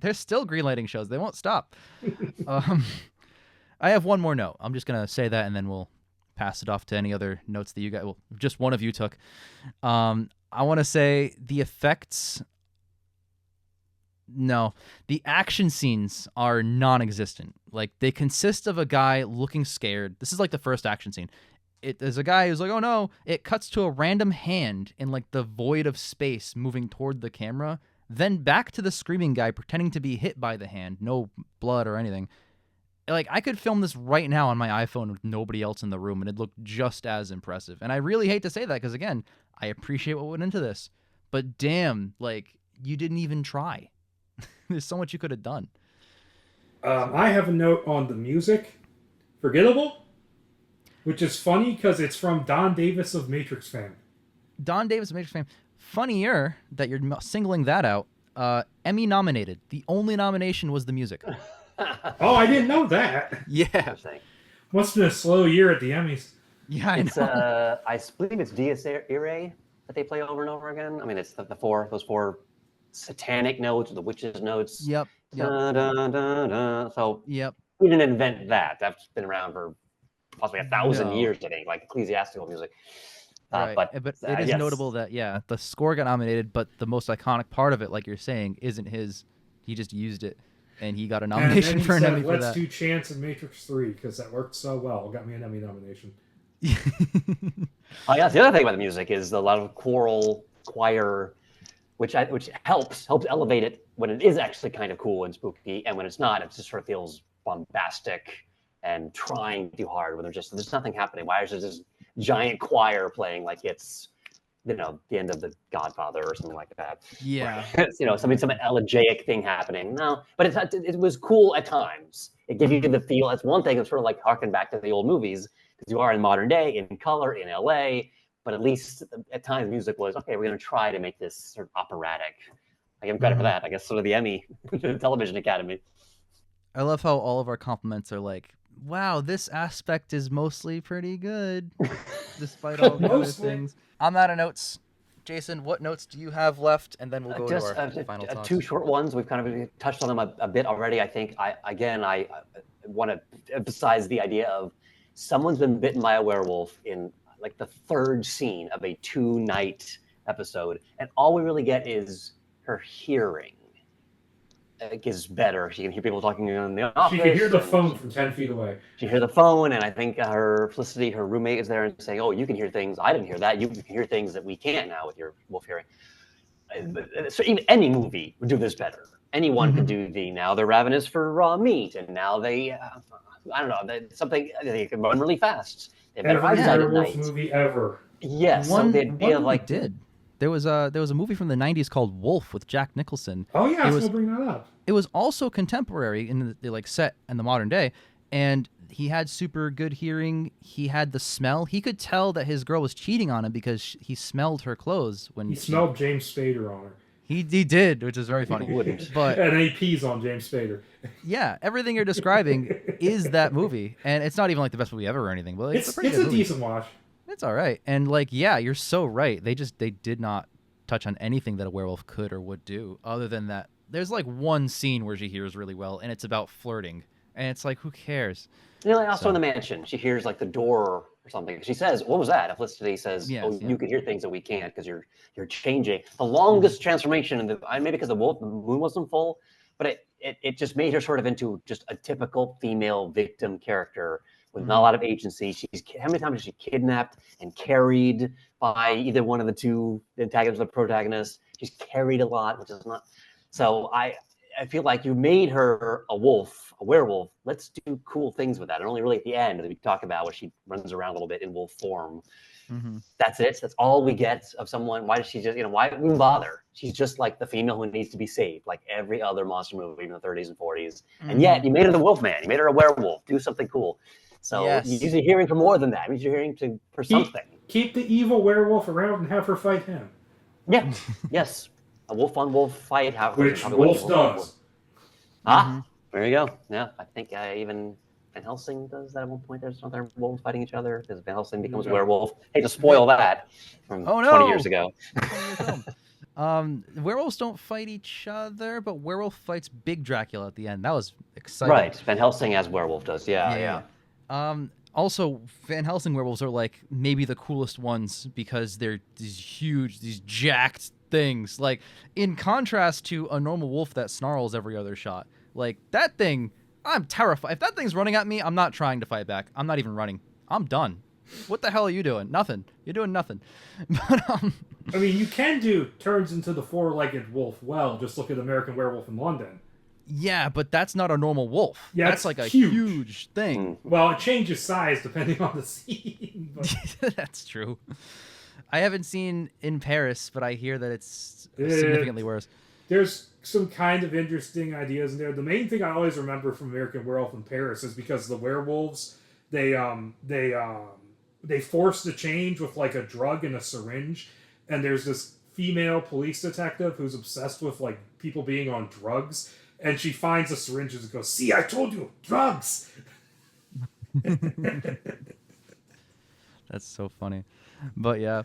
They're still greenlighting shows. They won't stop. I have one more note. I'm just going to say that, and then we'll pass it off to any other notes that you guys, well, just one of you took. I want to say the effects, no, the action scenes are non-existent. Like, they consist of a guy looking scared. This is like the first action scene. There's a guy who's like, oh no, it cuts to a random hand in like the void of space moving toward the camera, then back to the screaming guy pretending to be hit by the hand, no blood or anything. Like, I could film this right now on my iPhone with nobody else in the room and it'd look just as impressive. And I really hate to say that because, again, I appreciate what went into this. But damn, like, you didn't even try. There's so much you could have done. I have a note on the music. Forgettable? Which is funny because it's from Don Davis of Matrix fame. Don Davis of Matrix fame. Funnier that you're singling that out. Emmy nominated. The only nomination was the music. Oh, I didn't know that. Yeah. Must have been a slow year at the Emmys. Yeah, I know. I believe it's Dies Irae that they play over and over again. I mean, it's those four satanic notes, or the witches' notes. Yep. Da, da, da, da. So yep. We didn't invent that. That's been around for possibly 1,000 years, I think, like ecclesiastical music. Right. But it is notable that, yeah, the score got nominated, but the most iconic part of it, like you're saying, isn't his. He just used it, and he got a nomination for an Emmy for that. Let's do Chance in Matrix 3, because that worked so well. It got me an Emmy nomination. Oh, yeah, the other thing about the music is a lot of choral, choir, which helps elevate it when it is actually kind of cool and spooky, and when it's not, it just sort of feels bombastic and trying too hard when there's nothing happening. Why is there this giant choir playing like it's, the end of The Godfather or something like that? Yeah. Some elegiac thing happening. No, but it was cool at times. It gave you the feel. It's one thing. It's sort of like harken back to the old movies because you are in modern day, in color, in LA. But at least at times, music was okay. We're going to try to make this sort of operatic. I give credit for that. I guess sort of the Emmy, Television Academy. I love how all of our compliments are like, wow, this aspect is mostly pretty good, despite all the other things. I'm out of notes. Jason, what notes do you have left? And then we'll go to our final thoughts. 2 short ones. We've kind of touched on them a bit already. I think I want to emphasize the idea of someone's been bitten by a werewolf in like the third scene of a 2-night episode, and all we really get is her hearing. It gets better. She can hear people talking in the office. She can hear the phone from 10 feet away. She hear the phone, and I think her Felicity, her roommate, is there and saying, "Oh, you can hear things. I didn't hear that. You can hear things that we can't now with your wolf hearing." So even any movie would do this better. Anyone could do now they're ravenous for raw meat, and now they, I don't know, something they can run really fast. They have better eyesight at night. Movie ever. Yes, One so they like did. There was a movie from the 90s called Wolf with Jack Nicholson. Oh yeah, I was gonna bring that up. It was also contemporary in the like set in the modern day, and he had super good hearing. He had the smell. He could tell that his girl was cheating on him because he smelled her clothes when he smelled James Spader on her. He did, which is very funny. But and then he pees on James Spader. Yeah, everything you're describing is that movie, and it's not even like the best movie ever or anything. But it's a decent watch. It's all right, and like yeah, you're so right. They did not touch on anything that a werewolf could or would do, other than that. There's like one scene where she hears really well, and it's about flirting, and it's like who cares? You know, also in the mansion, she hears like the door or something. She says, "What was that?" Felicity says, Yes, you can hear things that we can't because you're changing." The longest transformation in maybe because the moon wasn't full, but it just made her sort of into just a typical female victim character with not a lot of agency. How many times is she kidnapped and carried by either one of the two antagonists or the protagonists? She's carried a lot, which is not. So I feel like you made her a werewolf. Let's do cool things with that. And only really at the end that we talk about where she runs around a little bit in wolf form. That's it. That's all we get of someone. Why does she just, why even bother? She's just like the female who needs to be saved, like every other monster movie in the 30s and 40s. And yet you made her the Wolfman. You made her a werewolf. Do something cool. So you use your hearing for more than that. You use your hearing for something. Keep the evil werewolf around and have her fight him. Yeah. Yes. A wolf on wolf fight. Which Wolf does. There you go. Yeah, I think even Van Helsing does that at one point. There's another wolves fighting each other because Van Helsing becomes a werewolf. Hey, to spoil that from 20 years ago. Werewolves don't fight each other, but werewolf fights Big Dracula at the end. That was exciting. Right. Van Helsing as werewolf does. Yeah. Also, Van Helsing werewolves are like maybe the coolest ones because they're these huge, these jacked things. Like in contrast to a normal wolf that snarls every other shot. Like that thing, I'm terrified. If that thing's running at me, I'm not trying to fight back. I'm not even running. I'm done. What the hell are you doing? Nothing. You're doing nothing. But I mean, you can do turns into the four-legged wolf. Well, just look at American Werewolf in London. Yeah, but that's not a normal wolf. Yeah, that's like a huge thing. Well, it changes size depending on the scene. But... That's true. I haven't seen In Paris, but I hear that it's significantly worse. There's some kind of interesting ideas in there. The main thing I always remember from American Werewolf in Paris is because the werewolves, they force the change with like a drug and a syringe, and there's this female police detective who's obsessed with like people being on drugs. And she finds the syringes and goes, "See, I told you, drugs." That's so funny. But yeah.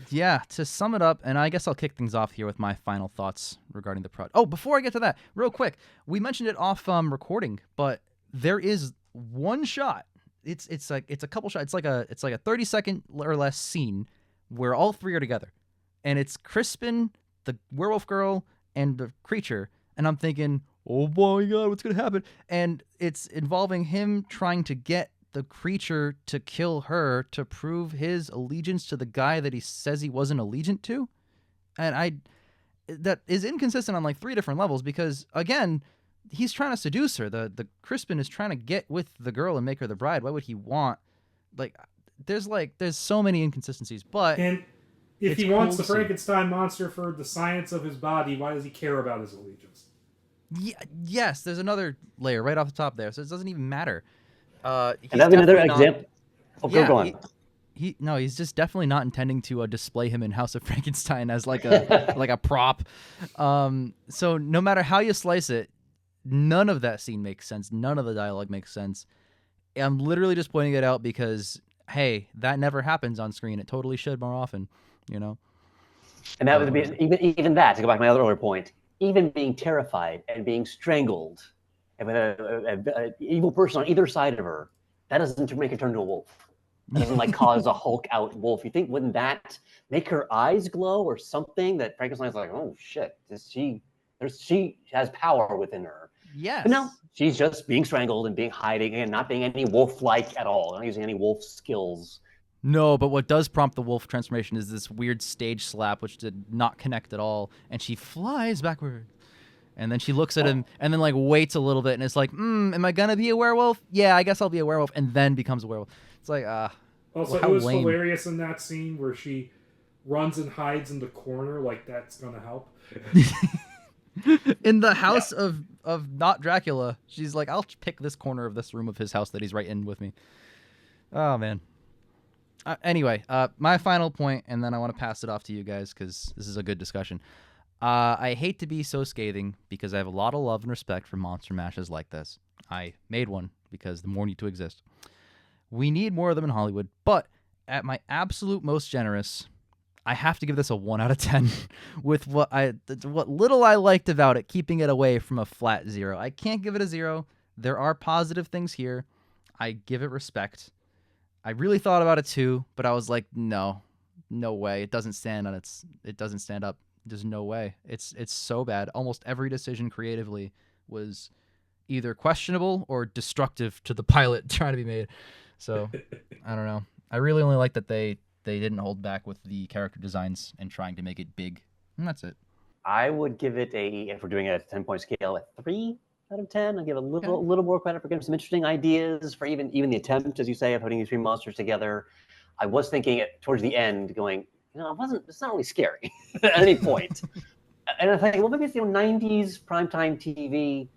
Yeah, to sum it up, and I guess I'll kick things off here with my final thoughts regarding the project. Oh, before I get to that, real quick, we mentioned it off recording, but there is one shot. It's a couple shots. It's like a 30-second or less scene where all three are together. And it's Crispin, the werewolf girl, and the creature, and I'm thinking, oh my god, what's gonna happen? And it's involving him trying to get the creature to kill her to prove his allegiance to the guy that he says he wasn't allegiant to. And that is inconsistent on like 3 different levels because again, he's trying to seduce her. The Crispin is trying to get with the girl and make her the bride. Why would he want there's so many inconsistencies, but if he wants the Frankenstein monster for the science of his body, why does he care about his allegiance? Yes, there's another layer right off the top there, so it doesn't even matter. And that'd be another example. Go on. He's just definitely not intending to display him in House of Frankenstein as like a like a prop. So no matter how you slice it, none of that scene makes sense. None of the dialogue makes sense. I'm literally just pointing it out because, hey, that never happens on screen. It totally should more often. And that would be even that, to go back to my other point, even being terrified and being strangled and with a evil person on either side of her, that doesn't make her turn into a wolf. That doesn't like cause a Hulk out wolf. You think, wouldn't that make her eyes glow or something? That Frankenstein's like, oh shit, she has power within her. Yes. But no, she's just being strangled and being hiding and not being any wolf-like at all, not using any wolf skills. No, but what does prompt the wolf transformation is this weird stage slap, which did not connect at all, and she flies backward. And then she looks at him and then like waits a little bit and it's like, am I gonna be a werewolf? Yeah, I guess I'll be a werewolf, and then becomes a werewolf. It's like, Also, how it was lame. hilarious in that scene where she runs and hides in the corner, like that's gonna help. In the house of not Dracula, she's like, I'll pick this corner of this room of his house that he's right in with me. Oh man. Anyway, my final point, and then I want to pass it off to you guys because this is a good discussion. I hate to be so scathing because I have a lot of love and respect for monster mashes like this. I made one because the more need to exist. We need more of them in Hollywood, but at my absolute most generous, I have to give this a 1 out of 10 with what little I liked about it, keeping it away from a flat 0. I can't give it a 0. There are positive things here. I give it respect. I really thought about it too, but I was like, no way. It doesn't stand up. There's no way. It's so bad. Almost every decision creatively was either questionable or destructive to the pilot trying to be made. So I don't know. I really only like that they didn't hold back with the character designs and trying to make it big. And that's it. I would give it if we're doing a 10-point scale, a 3 out of 10. I'll give a little more credit for getting some interesting ideas for even the attempt, as you say, of putting these three monsters together. I was thinking towards the end, going, it's not really scary at any point. And I think, well, maybe it's 90s primetime TV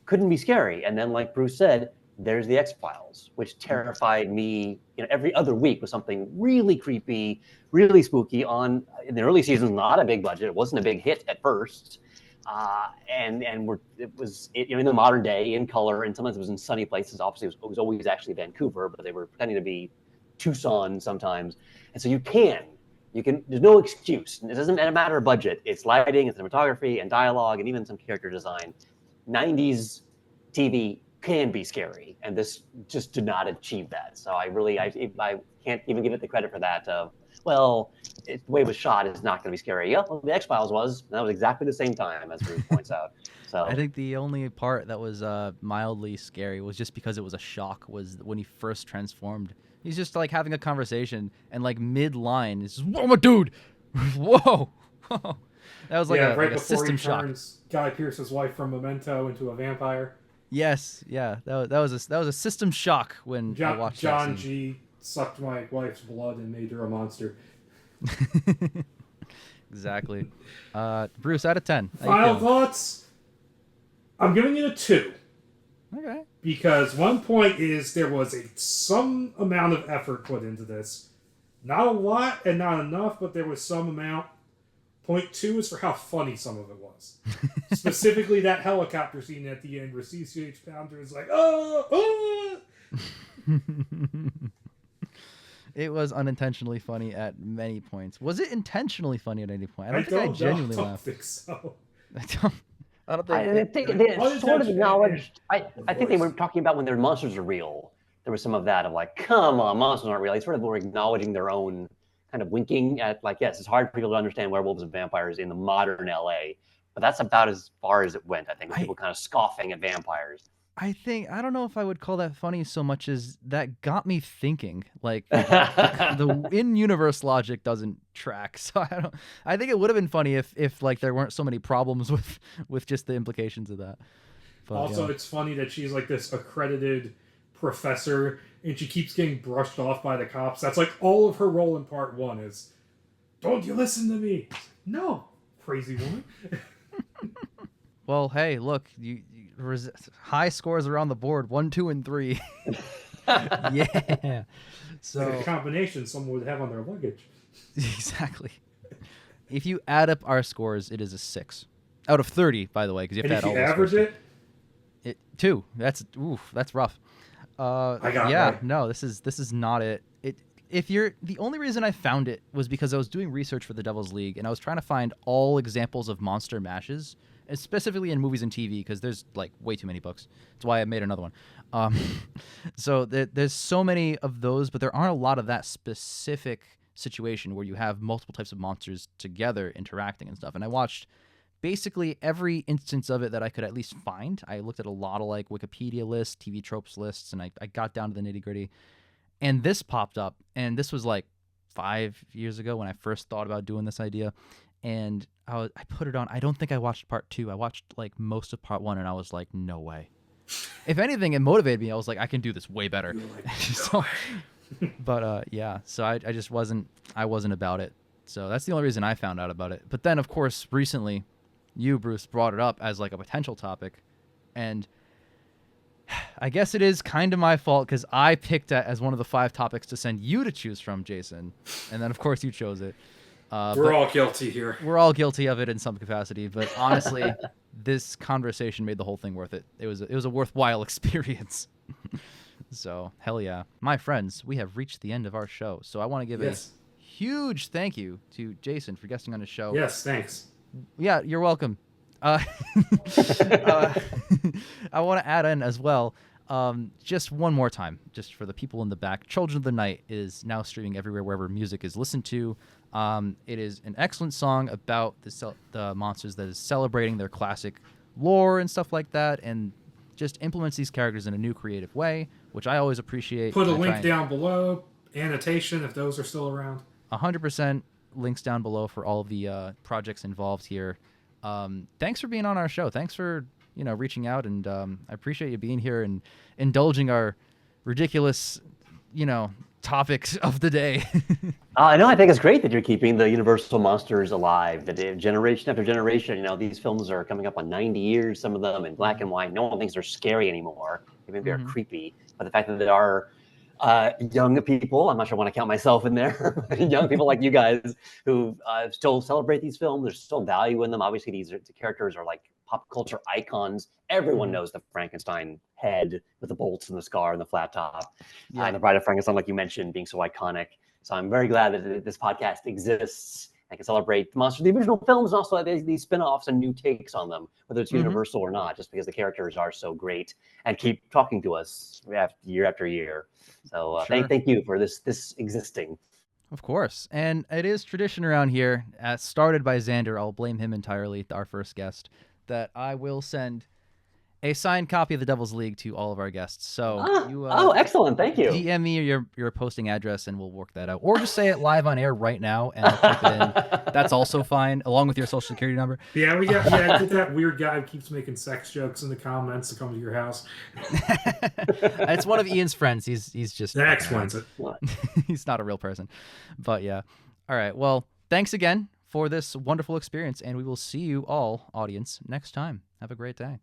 couldn't be scary. And then, like Bruce said, there's the X-Files, which terrified me, every other week with something really creepy, really spooky in the early seasons, not a big budget. It wasn't a big hit at first. It was in the modern day in color, and sometimes it was in sunny places. Obviously, it was always actually Vancouver, but they were pretending to be Tucson sometimes. And so you can, there's no excuse. It doesn't matter of budget. It's lighting, it's cinematography, and dialogue, and even some character design. 90s TV can be scary, and this just did not achieve that. So I can't even give it the credit for that. The way it was shot is not going to be scary. Yeah, well, the X-Files was. That was exactly the same time, as Bruce points out. So I think the only part that was mildly scary was just because it was a shock, was when he first transformed. He's just like having a conversation, and like mid-line, it's just, whoa, my dude! Whoa! That was like right a before system he shock. turns Guy Pearce's wife from Memento into a vampire. Yes, yeah, that was a system shock when I watched John that scene. G. sucked my wife's blood and made her a monster. Exactly. Bruce, out of 10. Final thoughts? I'm giving it a 2. Okay. Because one point is there was some amount of effort put into this. Not a lot and not enough, but there was some amount. Point 2 is for how funny some of it was. Specifically that helicopter scene at the end where CCH Pounder is like, oh! It was unintentionally funny at many points. Was it intentionally funny at any point? I don't think so. I don't think they sort of acknowledged. I think they were talking about when their monsters are real. There was some of that of like, come on, monsters aren't real. They sort of were acknowledging their own, kind of winking at like, yes, it's hard for people to understand werewolves and vampires in the modern LA, but that's about as far as it went. I think with people kind of scoffing at vampires. I don't know if I would call that funny so much as that got me thinking. Like the in-universe logic doesn't track, so I think it would have been funny if like there weren't so many problems with just the implications of that. But, also, it's funny that she's like this accredited professor and she keeps getting brushed off by the cops. That's like all of her role in part 1 is, don't you listen to me? No, crazy woman. Well, hey, look, high scores are on the board, 1, 2, and 3. Yeah. So like a combination someone would have on their luggage. Exactly. If you add up our scores, it is a 6 out of 30, by the way, because you have to add all the average scores. it, 2. That's rough. No, this is not it. The only reason I found it was because I was doing research for the Devil's League and I was trying to find all examples of monster mashes, specifically in movies and TV, because there's like way too many books. That's why I made another one. So there's so many of those, but there aren't a lot of that specific situation where you have multiple types of monsters together interacting and stuff. And I watched basically every instance of it that I could at least find. I looked at a lot of like Wikipedia lists, TV tropes lists, and I got down to the nitty gritty. And this popped up, and this was like 5 years ago when I first thought about doing this idea. And I put it on. I don't think I watched part 2. I watched like most of part 1, and I was like, no way. If anything, it motivated me. I was like, I can do this way better. So, but yeah, so I just wasn't about it. So that's the only reason I found out about it. But then, of course, recently, you, Bruce, brought it up as like a potential topic, and I guess it is kind of my fault because I picked it as one of the 5 topics to send you to choose from, Jason, and then of course you chose it. We're all guilty here. We're all guilty of it in some capacity, but honestly, this conversation made the whole thing worth it. It was a worthwhile experience. So hell yeah, my friends, we have reached the end of our show. So I want to give a huge thank you to Jason for guesting on the show. Yes, thanks. Yeah, you're welcome. I want to add in as well, just one more time, just for the people in the back. Children of the Night is now streaming everywhere wherever music is listened to. It is an excellent song about the monsters that is celebrating their classic lore and stuff like that, and just implements these characters in a new creative way, which I always appreciate. Put a link down below, annotation if those are still around. 100% links down below for all the projects involved here. Thanks for being on our show. Thanks for reaching out, and I appreciate you being here and indulging our ridiculous topics of the day. No, I think it's great that you're keeping the Universal monsters alive. That generation after generation, these films are coming up on 90 years, some of them in black and white. No one thinks they're scary anymore. Maybe they're creepy. But the fact that there are young people, I'm not sure I want to count myself in there, young people like you guys who still celebrate these films. There's still value in them. Obviously, the characters are like pop culture icons. Everyone knows the Frankenstein head with the bolts and the scar and the flat top. And the Bride of Frankenstein, like you mentioned, being so iconic. So I'm very glad that this podcast exists. I can celebrate the monsters, the original films, and also these spin-offs and new takes on them, whether it's Universal or not, just because the characters are so great and keep talking to us year after year. So thank you for this existing. Of course. And it is tradition around here, started by Xander, I'll blame him entirely, our first guest, that I will send a signed copy of The Devil's League to all of our guests. So excellent. Thank you. DM me your posting address and we'll work that out. Or just say it live on air right now and I'll type it in. That's also fine, along with your social security number. Yeah, I get that weird guy who keeps making sex jokes in the comments to come to your house. It's one of Ian's friends. He's just... That explains it. He's not a real person. But yeah. All right. Well, thanks again for this wonderful experience, and we will see you all, audience, next time. Have a great day.